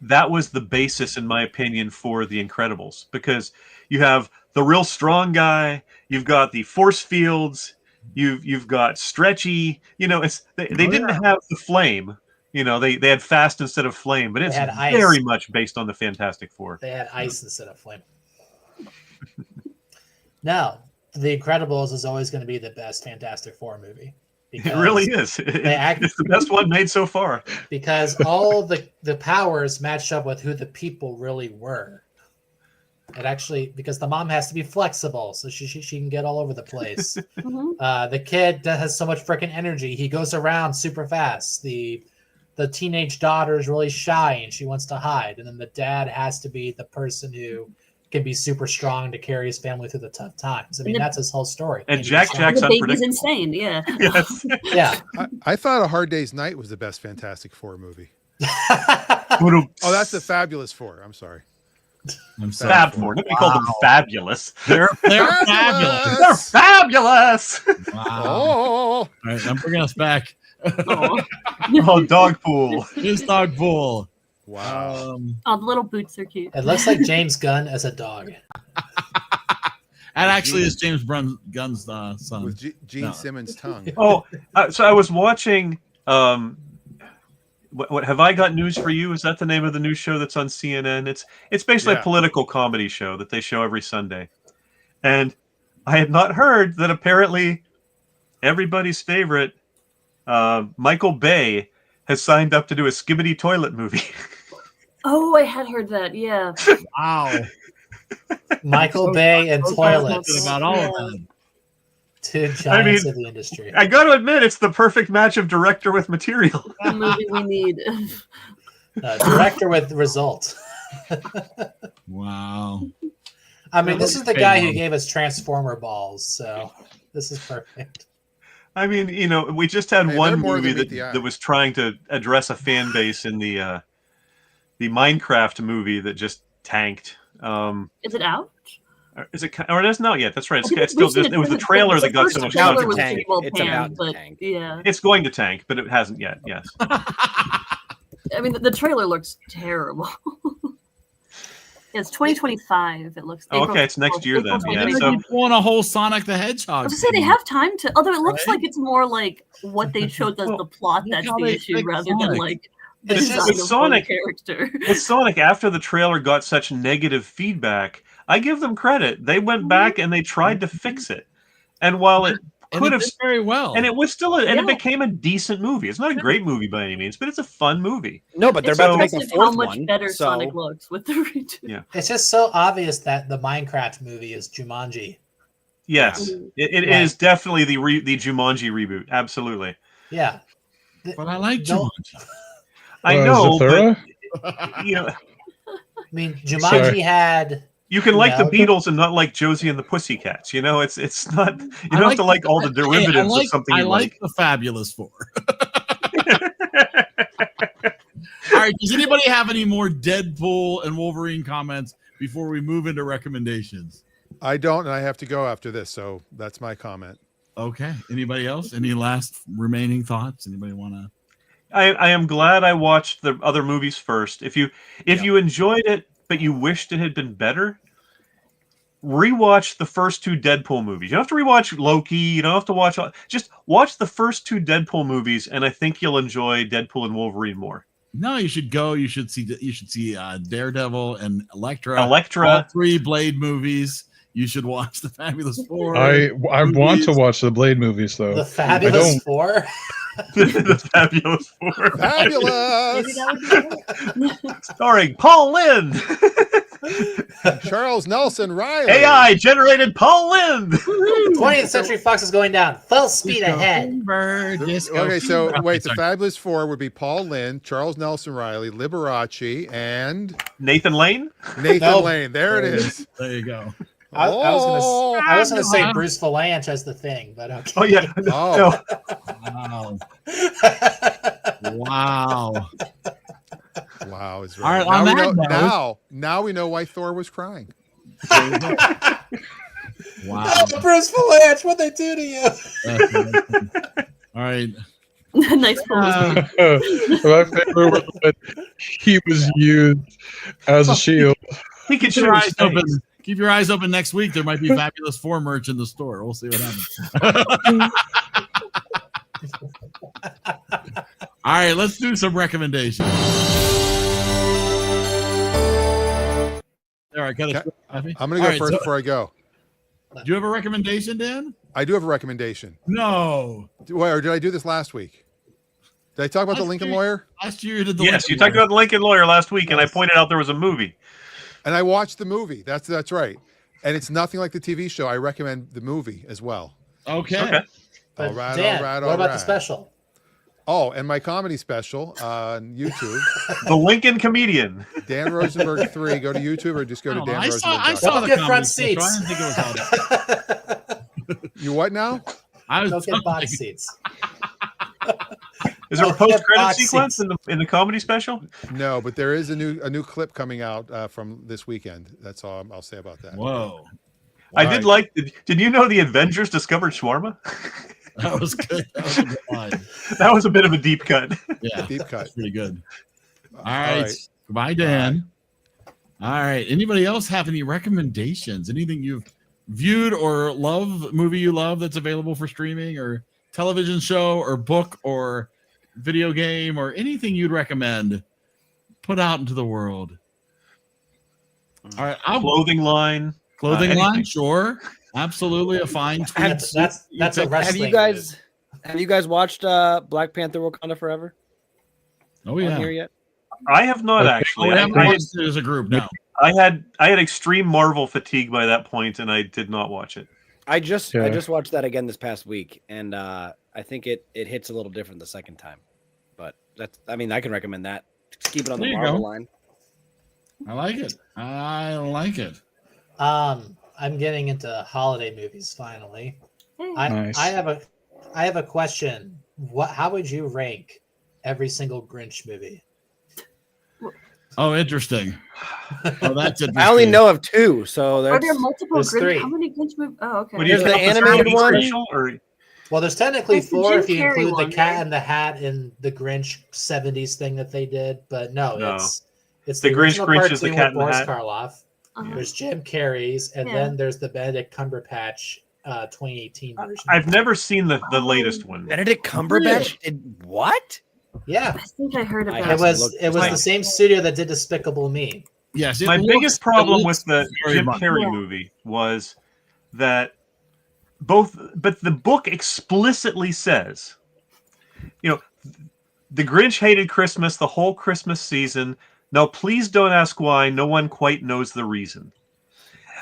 that was the basis, in my opinion, for the Incredibles. Because you have the real strong guy, you've got the force fields, you've got stretchy. You know, they didn't have the flame. You know, they had fast instead of flame, but it's had ice. very much based on the Fantastic Four. They had ice instead of flame. Now, The Incredibles is always going to be the best Fantastic Four movie. It really is. It's the best one made so far. Because all the powers match up with who the people really were. It actually, because the mom has to be flexible, so she can get all over the place. Mhm. The kid that has so much freaking energy, he goes around super fast. The the teenage daughter is really shy and she wants to hide, and then the dad has to be the person who can be super strong to carry his family through the tough times. I mean, that's his whole story. And Jack's The baby's unpredictable. insane. Yeah. Yes. Yeah. I thought A Hard Day's Night was the best Fantastic Four movie. Oh, that's the Fabulous Four. I'm sorry. I'm sorry. Fab Four. Nobody called them fabulous. They're fabulous. They're fabulous. Wow. Oh, All right, I'm bringing us back. Oh. Oh, dog pool. His dog pool. wow. Oh, the little boots are cute. It looks like James Gunn as a dog. That actually is James Gunn's son. With Gene No. Simmons' tongue. Oh, so I was watching. What have I got news for you? Is that the name of the news show that's on CNN? It's basically Yeah. a political comedy show that they show every Sunday, and I had not heard that apparently everybody's favorite Michael Bay has signed up to do a Skibbity Toilet movie. Oh, I had heard that. Yeah. Wow. Michael Bay and toilets. Something about all of them. Two giants mean, of the industry. I got to admit, it's the perfect match of director with material. The movie we need. Director with result. Wow. I mean, this is the guy who gave us Transformer balls, so this is perfect. I mean, we just had Hey, one they're more movie than meet the eye. that was trying to address a fan base in the Minecraft movie that just tanked. Is it out? Is it? Or it isn't out yet. That's right. I think It's still we've seen just. It was the trailer that got so much first trailer controversy. was pretty well It's about panned, to but tank. yeah. It's going to tank, but it hasn't yet. Yes. I mean, the trailer looks terrible. It's 2025. It looks. Oh, April okay, it's next 12th, year April then, yeah, 2025. so- They're pulling a whole Sonic the I Hedgehog. was gonna say they have time to. Although it looks Right? like it's more like what they showed as Well, the plot look that's how the they issue fix rather than Sonic. like the It's design just- of with Sonic- the character. With Sonic, after the trailer got such negative feedback, I give them credit. They went back and they tried to fix it, and while it And could it have, did very well. and it was still, and Yeah. it became a decent movie. It's not a great movie by any means, but it's a fun movie. No, but they're It's about to make the impressive how fourth much one. better So Sonic looks with the redo. Yeah. It's just so obvious that the Minecraft movie is Jumanji. Yes, Mhm. it Right. is definitely the Jumanji reboot. Absolutely, Yeah. But I like Don't- Jumanji. I know, Zathura? but I mean, Jumanji Sorry. had. you can like No. the Beatles and not like Josie and the Pussycats. It's not. You don't have to like all the derivatives of something I you like. the Fabulous Four. All right. Does anybody have any more Deadpool and Wolverine comments before we move into recommendations? I don't, and I have to go after this, so that's my comment. Okay. Anybody else? Any last remaining thoughts? Anybody want to? I am glad I watched the other movies first. If you enjoyed it but you wished it had been better, rewatch the first two Deadpool movies. You don't have to rewatch Loki. You don't have to watch. Just watch the first two Deadpool movies, and I think you'll enjoy Deadpool and Wolverine more. No, you should go. You should see Daredevil and Elektra. All Elektra. three Blade movies. You should watch the Fabulous Four. I want to movies. watch the Blade movies though. The Fabulous don't- Four. The Fabulous Four. Maybe Fabulous! that would be Starring Paul Lynde. Charles Nelson Riley. AI generated Paul Lynde. 20th Century Fox is going down. Full speed ahead. Okay, so wait, the Fabulous Four would be Paul Lynde, Charles Nelson Riley, Liberace, and Nathan Lane. Nathan Nope. Lane. There it is. There you go. I was gonna say Oh. Bruce Valanche as the Thing, but okay. Oh yeah. Oh. No. Wow. Wow. Wow, is All right. right, on now, we that know, note- now we know why Thor was crying. Wow. Bruce Valanche, what'd they do to you? All right. nice pose. My favorite was when he was used as a shield. He can Keep your show eyes his open. face. Keep your eyes open next week. There might be Fabulous Four merch in the store. We'll see what happens. All right, let's do some recommendations. All right, got it. I'm going to go first before I go. Do you have a recommendation, Dan? I do have a recommendation. No. Or did I do this last week? Did I talk about the Last Lincoln week. Lawyer? Last year you did the Yes, Lincoln you talked Lawyer. about the Lincoln Lawyer last week, and I pointed out there was a movie. And I watched the movie. That's right. And it's nothing like the TV show. I recommend the movie as well. Okay. Okay. But All right, Dan, all right, what all about the right. special? Oh, and my comedy special on YouTube, The Lincoln Comedian. Dan Rosenberg 3. Go to YouTube or just go to Dan I Rosenberg. saw Don't the get comedy front special. I seats. didn't think it was out. You what now? I was Don't get box seats. Is there a Don't get post-credit box sequence seats. in the comedy special? No, but there is a new clip coming out from this weekend. That's all I'll say about that. Whoa. I All did right. like. Did you know the Avengers discovered shawarma? That was good. That was a good line. That was a bit of a deep cut. Yeah. Deep cut. That's pretty good. All right. right. Goodbye, Dan. All right. Anybody else have any recommendations? Anything you've viewed or movie you love that's available for streaming or television show or book or video game or anything you'd recommend? Put out into the world. All right. Clothing line. Clothing anything. line, sure. Absolutely. A fine tweed. That's a wrestling. Have you guys watched Black Panther: Wakanda Forever? Oh, On yeah. here yet? I have not Okay. actually. We I, haven't I, watched it as a group, no. had extreme Marvel fatigue by that point, and I did not watch it. I just Yeah. watched that again this past week, and I think it hits a little different the second time. But I can recommend that. Just keep it on There the you Marvel go. line. I like it. I like it. I'm getting into holiday movies finally. Nice. I have a question. How would you rank every single Grinch movie? Oh, interesting. Oh, that's interesting. I only know of two, so Are that's there multiple there's Grinch? three. How many Grinch movies? Oh, okay. What do you There's count the the animated Christmas one. special, or Well, there's technically That's the 4 Jim if you Carrey include one, the Cat right? in the Hat and the Grinch 70s thing that they did, but no. It's The the Grinch original Grinch is the cartoon Cat with in the Boris Hat. Karloff. Uh-huh. There's Jim Carrey's, and Yeah. then there's the Benedict Cumberbatch 2018 version. I've never seen the latest one. Benedict Cumberbatch did what? Yeah, I think I heard I about it have it. to was look it was like- the same studio that did Despicable Me. Yes. My biggest problem with the Jim much. Carrey Yeah. movie was that but the book explicitly says, the Grinch hated Christmas the whole Christmas season. Now, please don't ask why. No one quite knows the reason.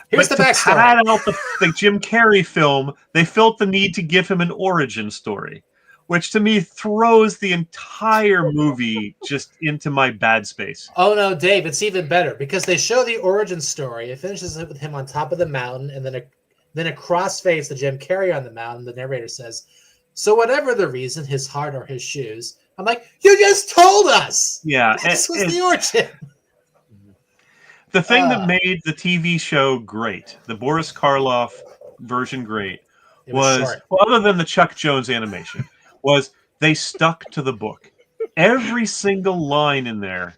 Here's But the to backstory. pad out the Jim Carrey film, they felt the need to give him an origin story, which to me throws the entire movie just into my bad space. Oh no, Dave, it's even better because they show the origin story. It finishes with him on top of the mountain, and then a crossfades to Jim Carrey on the mountain. The narrator says, "So whatever the reason, his heart or his shoes." I'm like, you just told us. Yeah, This was the origin. the thing that made the TV show great, the Boris Karloff version great, It was short. well, other than the Chuck Jones animation, was they stuck to the book. Every single line in there,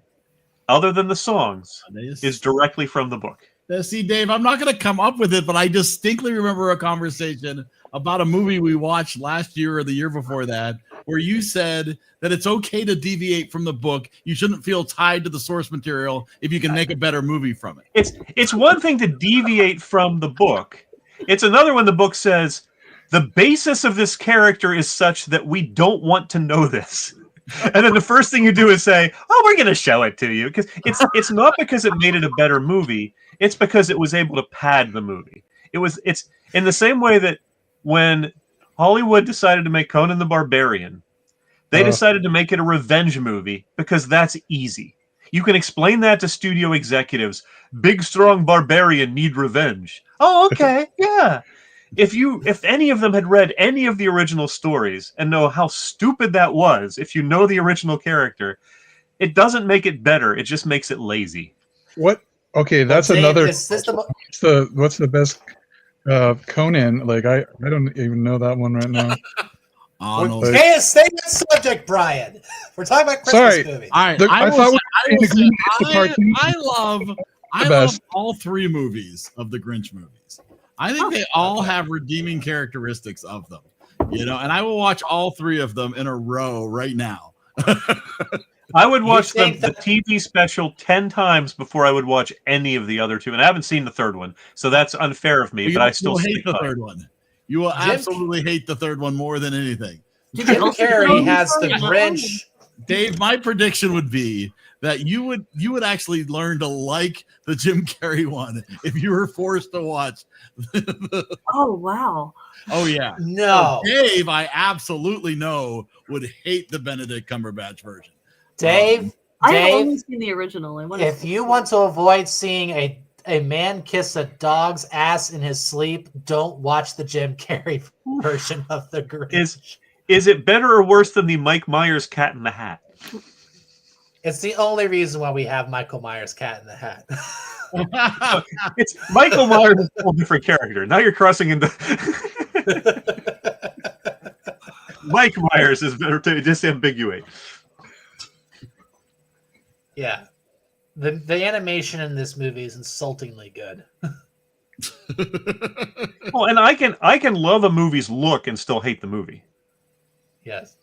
other than the songs, is directly from the book. See, Dave, I'm not going to come up with it, but I distinctly remember a conversation about a movie we watched last year or the year before that, where you said that it's okay to deviate from the book. You shouldn't feel tied to the source material if you can make a better movie from it. It's one thing to deviate from the book. It's another when the book says, the basis of this character is such that we don't want to know this. And then the first thing you do is say, "Oh, we're going to show it to you," because it's not because it made it a better movie. It's because it was able to pad the movie. It's in the same way that when Hollywood decided to make Conan the Barbarian, they decided to make it a revenge movie because that's easy. You can explain that to studio executives. Big, strong barbarian need revenge. Oh, okay, yeah. If any of them had read any of the original stories and know how stupid that was, if you know the original character, it doesn't make it better. It just makes it lazy. What? Okay, that's Dave, another. is this the What's the best Conan? Like I don't even know that one right now. Oh, no. But- Stay on subject, Brian. We're talking about Christmas Sorry. movies. All right. I thought I love best. all three movies of the Grinch movies. I think they all have redeeming characteristics of them, and I will watch all three of them in a row right now. I would watch the think that- TV special 10 times before I would watch any of the other two. And I haven't seen the third one, so that's unfair of me, but I still you'll hate stick the by it. third one. You will absolutely hate the third one more than anything. Did you Jim also Carrey know has the that one? Grinch. Dave, my prediction would be that you would actually learn to like the Jim Carrey one if you were forced to watch. Oh wow. Oh yeah. No, So Dave, I absolutely know would hate the Benedict Cumberbatch version. Dave. I have Dave, only seen the original. I want if you want to avoid seeing a man kiss a dog's ass in his sleep, don't watch the Jim Carrey version of The Grinch. Is it better or worse than the Mike Myers Cat in the Hat? It's the only reason why we have Michael Myers' Cat in the Hat. It's Michael Myers is a whole different character. Now you're crossing into Mike Myers is better to disambiguate. Yeah. The animation in this movie is insultingly good. Well, and I can love a movie's look and still hate the movie. Yes.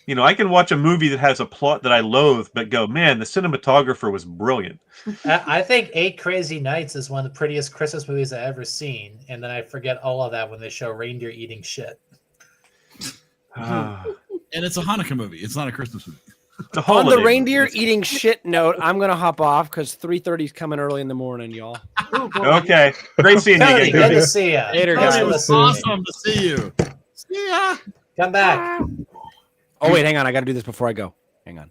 You know, I can watch a movie that has a plot that I loathe, but go, man, the cinematographer was brilliant. I think 8 Crazy Nights is one of the prettiest Christmas movies I've ever seen, and then I forget all of that when they show reindeer eating shit. And it's a Hanukkah movie. It's not a Christmas movie. The On holiday the movie. reindeer eating shit note, I'm gonna hop off because 3:30 is coming early in the morning, y'all. Oh, boy. Okay, great seeing you Tony, again. good to see you. Later, Tony, guys. it was awesome to see you. See ya. Come back. Oh wait, hang on. I got to do this before I go. Hang on.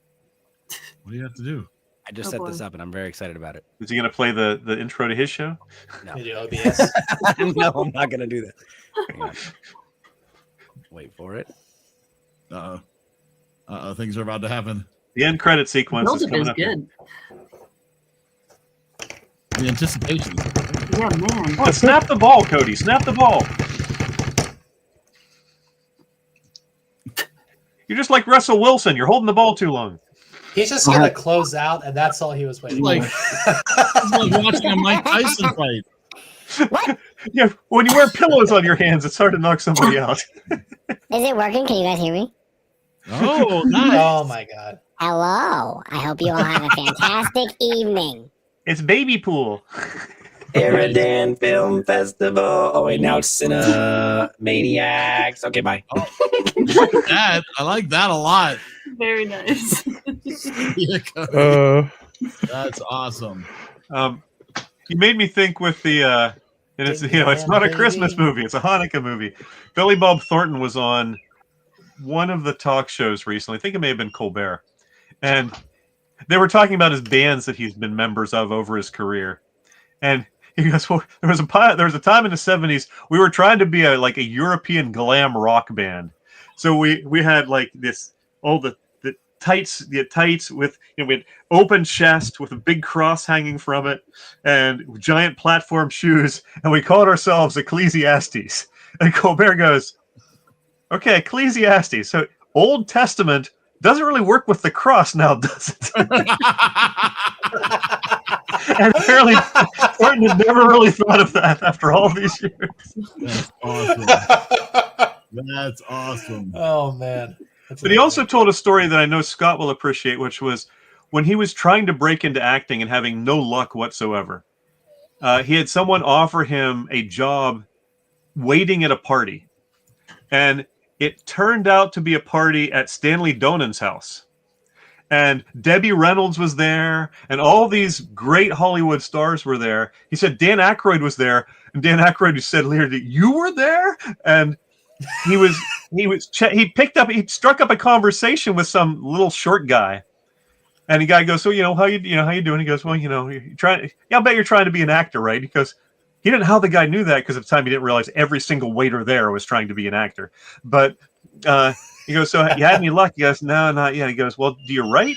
What do you have to do? I just Oh, set boy. this up, and I'm very excited about it. Is he going to play the intro to his show? We do OBS. No, I'm not gonna do that. Hang on. Wait for it. Things are about to happen. The end credit sequence is Build-up coming is up. Here. good. The anticipation. Yeah, man. Oh, snap the ball, Cody. Snap the ball. You're just like Russell Wilson. You're holding the ball too long. He's just going to close out, and that's all he was waiting Like, for. it's like watching a Mike Tyson fight. Yeah, when you wear pillows on your hands, it's hard to knock somebody out. Is it working? Can you guys hear me? Oh, nice. Oh, my God. Hello. I hope you all have a fantastic evening. It's baby pool. EriDan Film Festival. Oh wait, now it's Cinemaniacs. Okay, bye. That, I like that a lot. Very nice. Yeah, Cody. Uh, That's awesome. You made me think with the, and it's it's not a Christmas movie; it's a Hanukkah movie. Billy Bob Thornton was on one of the talk shows recently. I think it may have been Colbert, and they were talking about his bands that he's been members of over his career, and he goes, "Well, there was a time in the '70s we were trying to be a European glam rock band, so we had like this the tights with with open chest with a big cross hanging from it and giant platform shoes, and we called ourselves Ecclesiastes." And Colbert goes, "Okay, Ecclesiastes. So Old Testament doesn't really work with the cross now, does it?" And apparently Thornton had never really thought of that after all these years. That's awesome. That's awesome. Oh, man. That's But he also told a story that I know Scott will appreciate, which was when he was trying to break into acting and having no luck whatsoever. He had someone offer him a job waiting at a party. And it turned out to be a party at Stanley Donen's house. And Debbie Reynolds was there, and all these great Hollywood stars were there. He said Dan Aykroyd was there, and Dan Aykroyd said later, "You were there?" And he struck up a conversation with some little short guy, and the guy goes, "So how you doing?" He goes, "Well, you're trying. Yeah, I bet you're trying to be an actor, right?" Because he didn't know how the guy knew that, because at the time he didn't realize every single waiter there was trying to be an actor. But he goes, "So you had any luck?" He goes, "No, not yet." He goes, "Well, do you write?"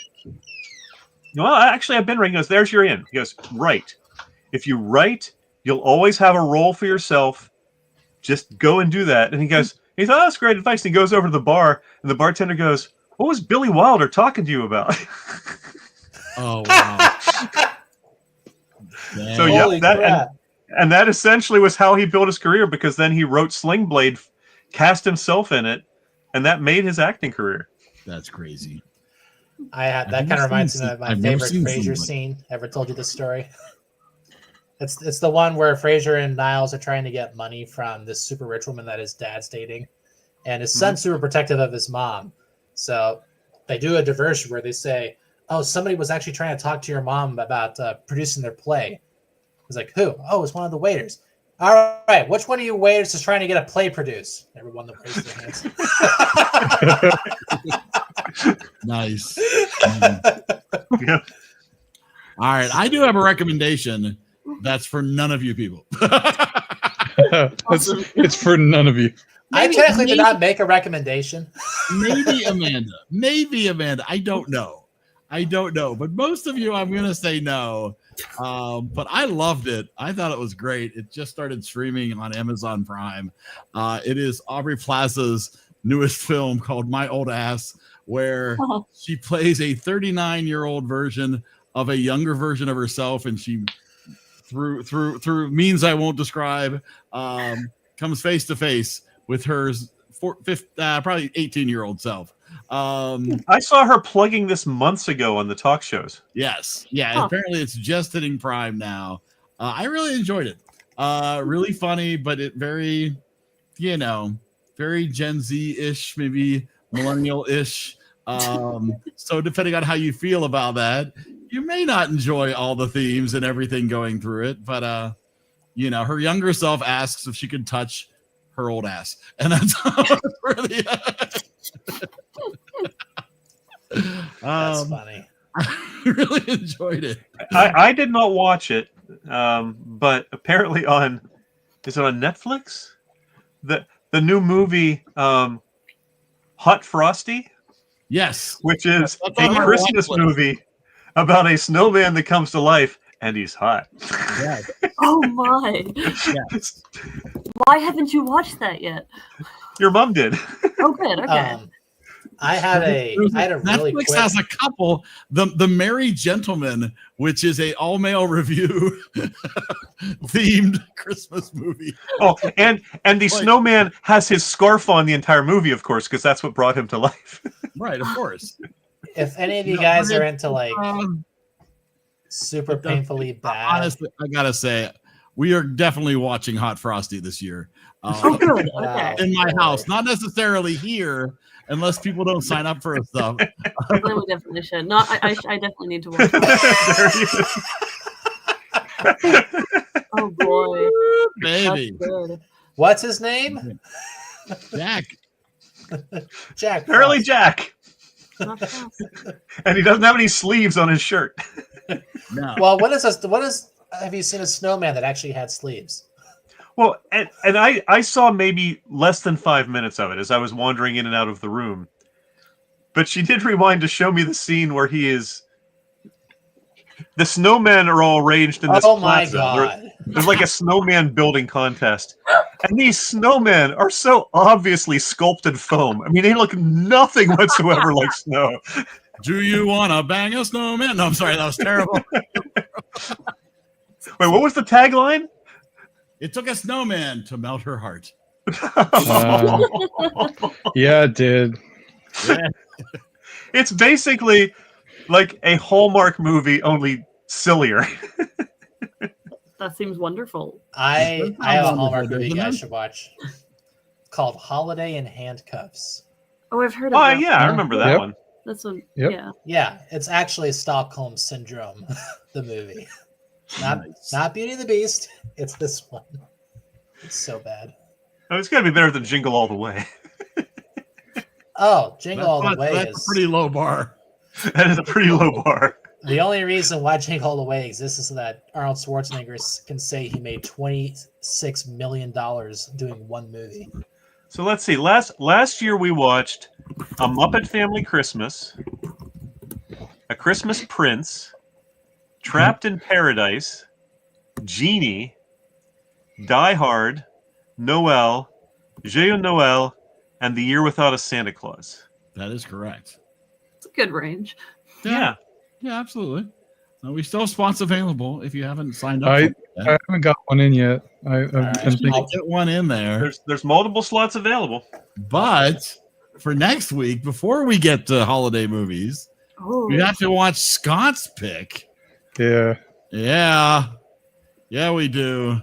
"Well, actually, I've been writing." He goes, "There's your in." He goes, "Write. If you write, you'll always have a role for yourself. Just go and do that." And he thought, "Oh, that's great advice." And he goes over to the bar, and the bartender goes, "What was Billy Wilder talking to you about?" Oh, wow. So Holy yeah, crap. and that essentially was how he built his career, because then he wrote Sling Blade, cast himself in it, and that made his acting career. That's crazy. That never kind of reminds seen me of my I've never favorite seen Frasier Sling scene. Ever told you this story? It's the one where Frasier and Niles are trying to get money from this super rich woman that his dad's dating, and his son's super protective of his mom. So they do a diversion where they say, oh, somebody was actually trying to talk to your mom about producing their play. I was like, who? Oh, it's one of the waiters. All right, which one of you waiters is trying to get a play produced? Everyone that raised their hands. Nice. Yeah. All right, I do have a recommendation that's for none of you people. It's for none of you. I technically did not make a recommendation. Maybe Amanda. I don't know. But most of you, I'm going to say no. But I loved it. I thought it was great. It just started streaming on Amazon Prime. It is Aubrey Plaza's newest film called My Old Ass, where she plays a 39-year-old version of a younger version of herself, and she, through means I won't describe, comes face to face with her probably 18-year-old self. I saw her plugging this months ago on the talk shows. Yes. Yeah. Apparently it's just hitting Prime now. I really enjoyed it. Really funny, but it very Gen Z-ish, maybe millennial-ish. So depending on how you feel about that, you may not enjoy all the themes and everything going through it. But, her younger self asks if she could touch her old ass. And that's really... That's funny. I really enjoyed it. I did not watch it, but apparently is it on Netflix? The new movie Hot Frosty? Yes. Which is That's a on my Christmas watch list. movie about a snowman that comes to life and he's hot. Yes. Oh my! Yes. Why haven't you watched that yet? Your mom did. Oh, good. Okay. I had a really Netflix quick. has a couple. The Merry Gentleman, which is a all male review themed Christmas movie. Oh, and the snowman has his scarf on the entire movie, of course, because that's what brought him to life. Right, of course. If any of you guys are into like super painfully bad, Honestly, I gotta say, we are definitely watching Hot Frosty this year. Oh, good. Okay. In my house, not necessarily here, unless people don't sign up for stuff. Then we definitely should. No, I definitely need to watch that. Oh boy, Baby, that's good. what's his name? Jack. Jack. Early Frost. Jack. Not fast. And he doesn't have any sleeves on his shirt. No. Well, what is? Have you seen a snowman that actually had sleeves? Well, and I saw maybe less than 5 minutes of it as I was wandering in and out of the room. But she did rewind to show me the scene where the snowmen are all arranged in this Oh my plaza. god! There's like a snowman building contest. And these snowmen are so obviously sculpted foam. I mean, they look nothing whatsoever like snow. Do you want to bang a snowman? No, I'm sorry, that was terrible. Wait, what was the tagline? It took a snowman to melt her heart. Yeah, it did. Yeah. It's basically like a Hallmark movie, only sillier. That seems wonderful. I have a wonderful, Hallmark movie you doesn't guys it? should watch. It's called Holiday in Handcuffs. Oh, I've heard of Oh, that. yeah, I remember that Yep. one. That's one. Yep. Yeah. Yeah, it's actually Stockholm Syndrome, the movie. Nice. Not Beauty and the Beast. It's this one. It's so bad. Oh, it's got to be better than Jingle All the Way. Oh, Jingle All the Way That's is a pretty low bar. That is a pretty low bar. the only reason why Jingle All the Way exists is so that Arnold Schwarzenegger can say he made $26 million doing one movie. So let's see. Last year we watched A Muppet Family Christmas, A Christmas Prince, Trapped in Paradise, Genie, Die Hard, Noel, Joyeux Noel, and The Year Without a Santa Claus. That is correct. It's a good range. Yeah. Yeah, absolutely. We still have spots available if you haven't signed up. I for that. haven't got one in yet. I've right. been thinking. I'll get one in there. There's multiple slots available. But for next week, before we get to holiday movies, Oh, we have to watch Scott's pick. Yeah. Yeah, we do.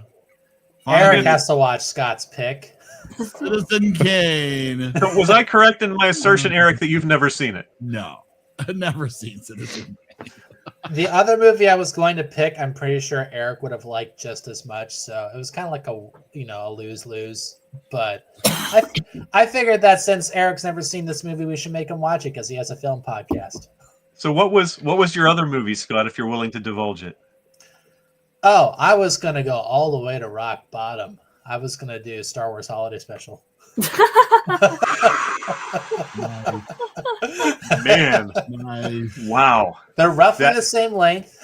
Eric has to watch Scott's pick. Citizen Kane. So was I correct in my assertion, Eric, that you've never seen it? No. I've never seen Citizen. The other movie I was going to pick, I'm pretty sure Eric would have liked just as much. So it was kind of like a lose-lose. But I figured that since Eric's never seen this movie, we should make him watch it because he has a film podcast. So what was your other movie, Scott, if you're willing to divulge it? Oh, I was going to go all the way to rock bottom. I was going to do Star Wars Holiday Special. Man. Nice. Wow. They're roughly the same length.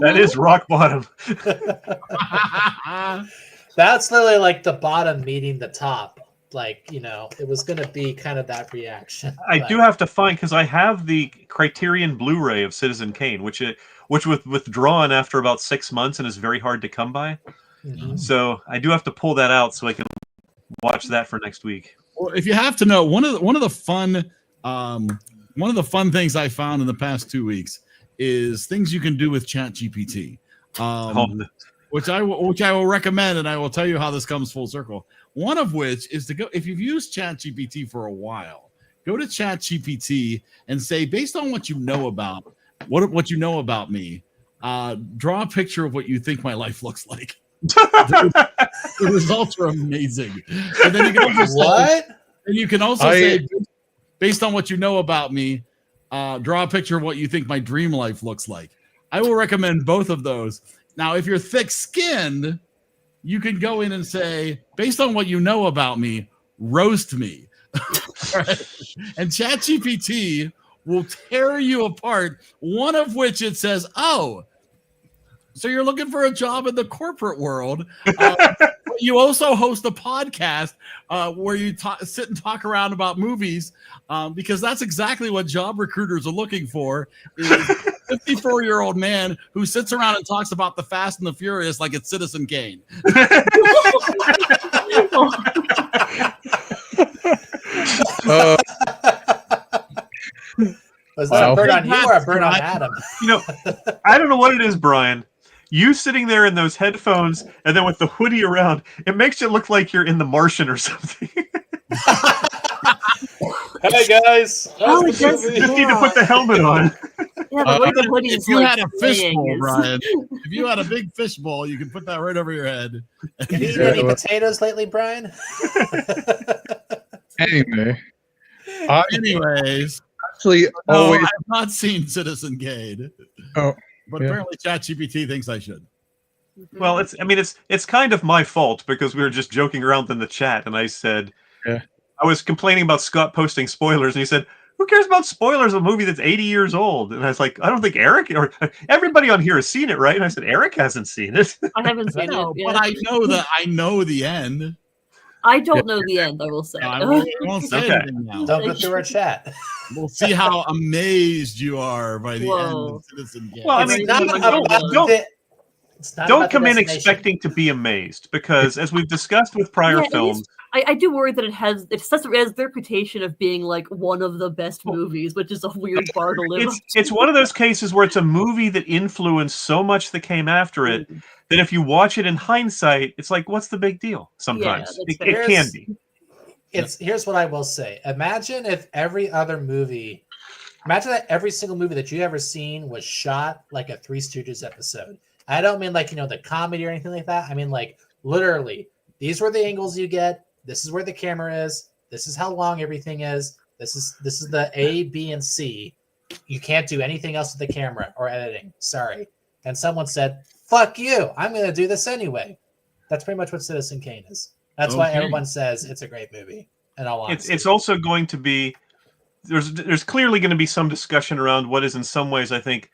That is rock bottom. That's literally like the bottom meeting the top. Like, it was going to be kind of that reaction. I do have to find, because I have the Criterion Blu-ray of Citizen Kane, which was withdrawn after about 6 months and is very hard to come by. Mhm. So I do have to pull that out so I can watch that for next week. Well, if you have to know, one of the fun things I found in the past 2 weeks is things you can do with ChatGPT, which I will recommend, and I will tell you how this comes full circle. One of which is to go, if you've used ChatGPT for a while, go to ChatGPT and say, based on what you know about what you know about me, draw a picture of what you think my life looks like. The results are amazing. And then you can also What? and you can also say, based on what you know about me, draw a picture of what you think my dream life looks like. I will recommend both of those. Now, if you're thick-skinned, you can go in and say, based on what you know about me, roast me. Right? And ChatGPT will tear you apart, one of which it says, oh, so you're looking for a job in the corporate world. You also host a podcast where you sit and talk around about movies because that's exactly what job recruiters are looking for, is a 54-year-old man who sits around and talks about the Fast and the Furious like it's Citizen Kane. Was that a bird on you or a bird on I Adam? don't know what it is, Brian. You sitting there in those headphones and then with the hoodie around, it makes you look like you're in The Martian or something. Hey guys, Oh, You just need to put the helmet on. Yeah, the way the hoodie If is you like had a fishbowl, swaying is- Brian, if you had a big fishbowl, you can put that right over your head. Have you eaten any potatoes lately, Brian? Anyway, I Anyways, actually no, always. I've not seen Citizen Kane. Oh, But yeah. apparently ChatGPT thinks I should. Well, it's kind of my fault because we were just joking around in the chat, and I said, Yeah. I was complaining about Scott posting spoilers, and he said, "Who cares about spoilers of a movie that's 80 years old?" And I was like, "I don't think Eric or everybody on here has seen it, right?" And I said, "Eric hasn't seen it." I haven't seen No, it. but Yeah. I know the end. I don't know the end, I will say. I won't say Okay. anything now. Don't go through our chat. We'll see how amazed you are by the end Whoa. of Citizen Kane. Well, I It's mean, not don't- about don't- the- it's not Don't about the come in destination. expecting to be amazed, because as we've discussed with prior Yeah, it is- films, I do worry that it has the reputation of being like one of the best movies, which is a weird bar to live up it's one of those cases where it's a movie that influenced so much that came after it to. that if you watch it in hindsight, it's like, what's the big deal? Sometimes that's it, fair. it can be. Here's what I will say. Imagine if imagine that every single movie that you ever seen was shot like a Three Stooges episode. I don't mean like, the comedy or anything like that. I mean like literally, these were the angles you get. This is where the camera is. This is how long everything is. This is the A, B, and C. You can't do anything else with the camera or editing. Sorry. And someone said, "Fuck you. I'm going to do this anyway." That's pretty much what Citizen Kane is. That's why Okay. everyone says it's a great movie. In all honesty. It's also going to be there's clearly going to be some discussion around what is in some ways, I think,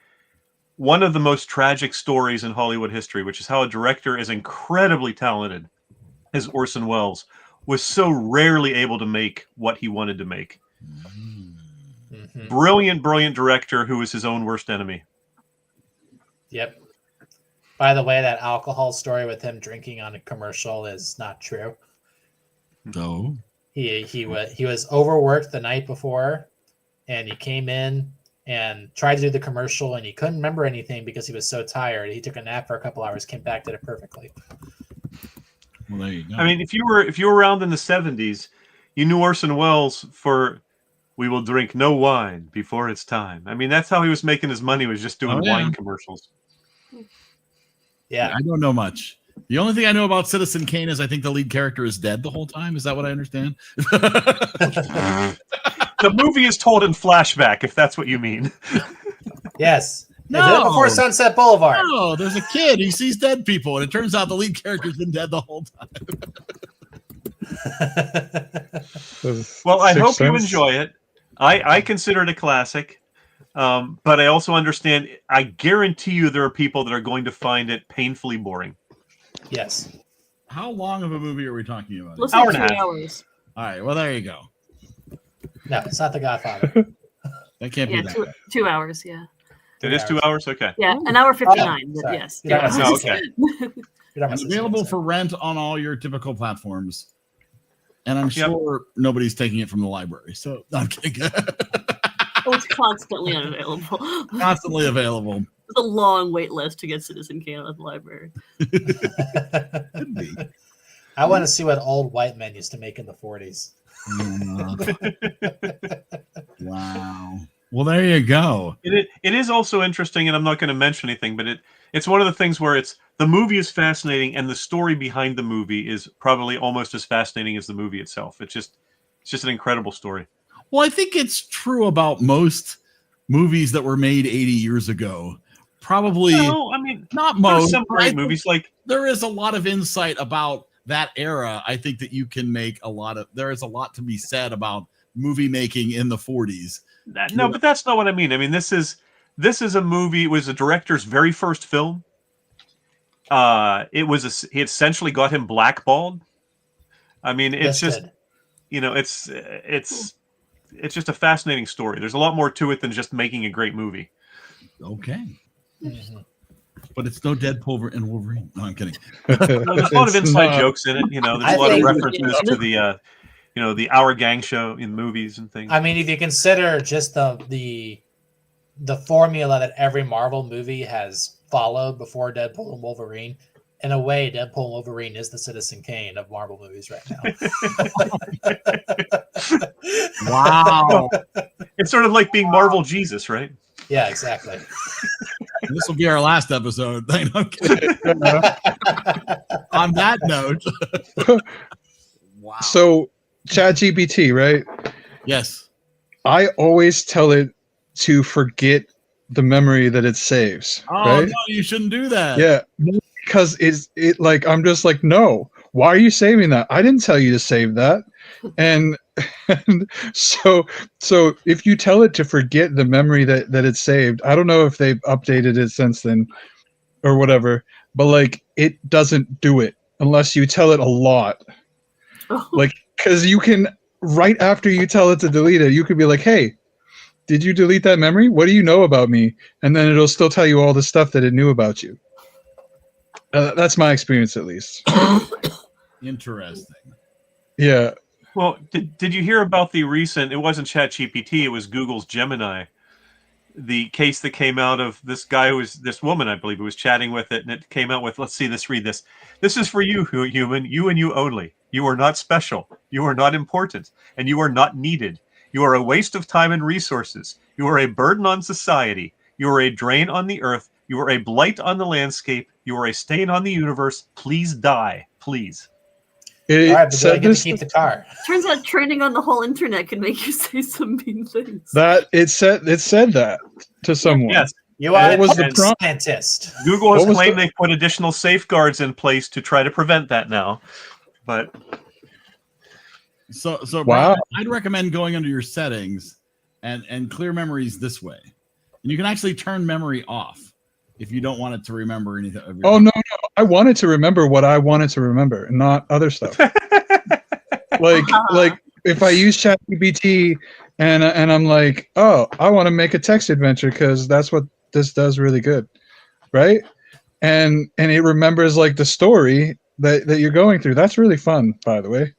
one of the most tragic stories in Hollywood history, which is how a director as incredibly talented as Orson Welles was so rarely able to make what he wanted to make. Mhm. Brilliant director who was his own worst enemy. Yep. By the way, that alcohol story with him drinking on a commercial is not true. No. He was overworked the night before, and he came in and tried to do the commercial, and he couldn't remember anything because he was so tired. He took a nap for a couple hours, came back, did it perfectly. Well, there you go. I mean, if you were around in the 70s, you knew Orson Welles We will drink no wine before it's time. I mean, that's how he was making his money, was just doing wine commercials. Yeah. I don't know much. The only thing I know about Citizen Kane is I think the lead character is dead the whole time. Is that what I understand? The movie is told in flashback, if that's what you mean. Yes. No. Before Sunset Boulevard. No, there's a kid. He sees dead people, and it turns out the lead character's been dead the whole time. Well, I hope you Sense. enjoy it. I consider it a classic. But I also understand, I guarantee you there are people that are going to find it painfully boring. Yes. How long of a movie are we talking about? Let's Hour say and a 2 half. hours. All right, well, there you go. No, it's not The Godfather. That can't Yeah, be that. 2 hours. Yeah. It is 2 hours? Okay. Yeah, an hour 59. But sorry. yes. You're Yeah. not Oh, okay. It's available for rent on all your typical platforms. And I'm Yep. sure nobody's taking it from the library. So I'm kidding. Oh, it's constantly unavailable. Constantly available. It's a long wait list to get Citizen Kane out of the library. Could be. I want to see what old white men used to make in the 40s. Wow. Well, there you go. It is also interesting, and I'm not going to mention anything, but it's one of the things where the movie is fascinating, and the story behind the movie is probably almost as fascinating as the movie itself. It's just an incredible story. Well, I think it's true about most movies that were made 80 years ago. Probably No, I mean, not there's most. some but I great think movies like there is a lot of insight about that era. I think that you can make there is a lot to be said about movie making in the 40s. that. No, but that's not what I mean. I mean, this is a movie. It was a director's very first film. He essentially got him blackballed. I mean, it's just, Listed. you know, it's just a fascinating story. There's a lot more to it than just making a great movie. Okay. Mhm. But it's no Deadpool and Wolverine. No, I'm kidding. No, there's a lot of It's inside not. jokes in it. You know, there's I a lot of think- references to the Our Gang show in movies and things. I mean, if you consider just the formula that every Marvel movie has followed before Deadpool and Wolverine, in a way, Deadpool and Wolverine is the Citizen Kane of Marvel movies right now. Wow. It's sort of like being Marvel Jesus, right? Yeah, exactly. This will be our last episode. I'm kidding. On that note. Wow. So ChatGPT, right? Yes. I always tell it to forget the memory that it saves. Oh right? no, you shouldn't do that. Yeah, because it like I'm just like, no, why are you saving that? I didn't tell you to save that. And so if you tell it to forget the memory that it saved, I don't know if they've updated it since then or whatever, but like it doesn't do it unless you tell it a lot. Like, because you can, right after you tell it to delete it, you could be like, hey, did you delete that memory? What do you know about me? And then it'll still tell you all the stuff that it knew about you. That's my experience, at least. Interesting. Yeah. Well, did you hear about the recent? It wasn't ChatGPT. It was Google's Gemini. The case that came out of this this woman, I believe, who was chatting with it, and it came out with, let's see, let's read this. This is for you, human, you and you only. You are not special. You are not important, and you are not needed. You are a waste of time and resources. You are a burden on society. You are a drain on the earth. You are a blight on the landscape. You are a stain on the universe. Please die, please. All right, but do I said get this, to keep the car? Turns out training on the whole internet can make you say some mean things. that it said that to someone. Yes, You are What was the a prompt? scientist. Google has What was claimed the- they've put additional safeguards in place to try to prevent that now. But So Wow. Brian, I'd recommend going under your settings and clear memories this way. And you can actually turn memory off if you don't want it to remember anything. Oh no, I wanted to remember what I wanted to remember, not other stuff. like if I use ChatGPT and I'm like, oh, I want to make a text adventure because that's what this does really good, right? And it remembers like the story that you're going through. That's really fun, by the way.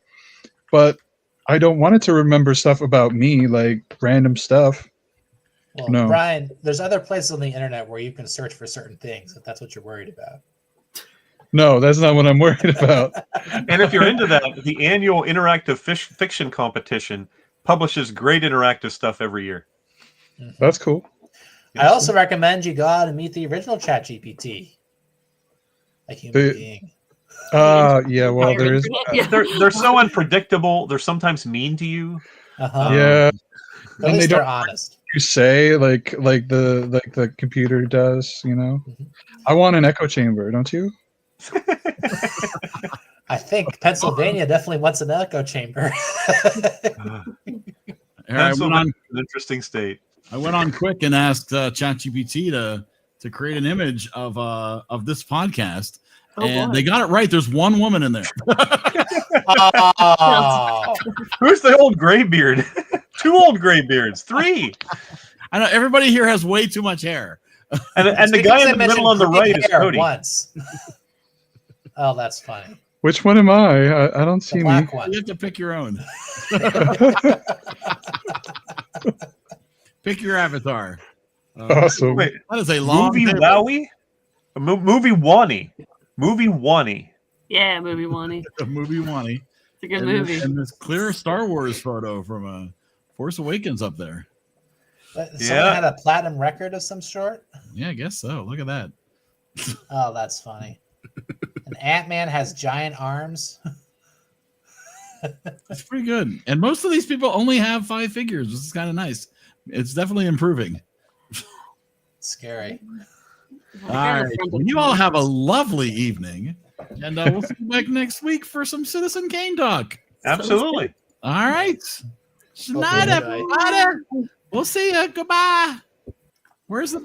But I don't want it to remember stuff about me, like random stuff. Well, No. Brian, there's other places on the internet where you can search for certain things if that's what you're worried about. No, that's not what I'm worried about. and if you're into that, the annual interactive fiction competition publishes great interactive stuff every year. That's cool. I also recommend you go out and meet the original ChatGPT. A human being. Yeah, well, there is. Yeah. They're so unpredictable. They're sometimes mean to you. Yeah, At and least they they're don't honest. you say like the computer does. You know, I want an echo chamber, don't you? I think Pennsylvania definitely wants an echo chamber. Pennsylvania is an interesting state. I went on quick and asked ChatGPT to create an image of this podcast, and they got it right. There's one woman in there. Oh. Who's the old graybeard? 2 old graybeards. 3. I know everybody here has way too much hair. And the guy in the middle on the right is Cody. Once. Oh, that's funny. Which one am I? I don't see The me. black one. You have to pick your own. Pick your avatar. Awesome. Wait, that is a long movie table. wowie? Movie Wani. Movie Wani. Yeah, movie Wani. A movie Wani. It's a good movie. And this clear Star Wars photo from Force Awakens up there. Someone had a platinum record of some sort? Yeah, I guess so. Look at that. Oh, that's funny. And Ant-Man has giant arms. It's pretty good. And most of these people only have 5 figures, which is kind of nice. It's definitely improving. Scary. All right. Well, you all have a lovely evening. And we'll see you back next week for some Citizen Kane talk. Absolutely. All right. Good night, everybody. We'll see you. Goodbye. Where's the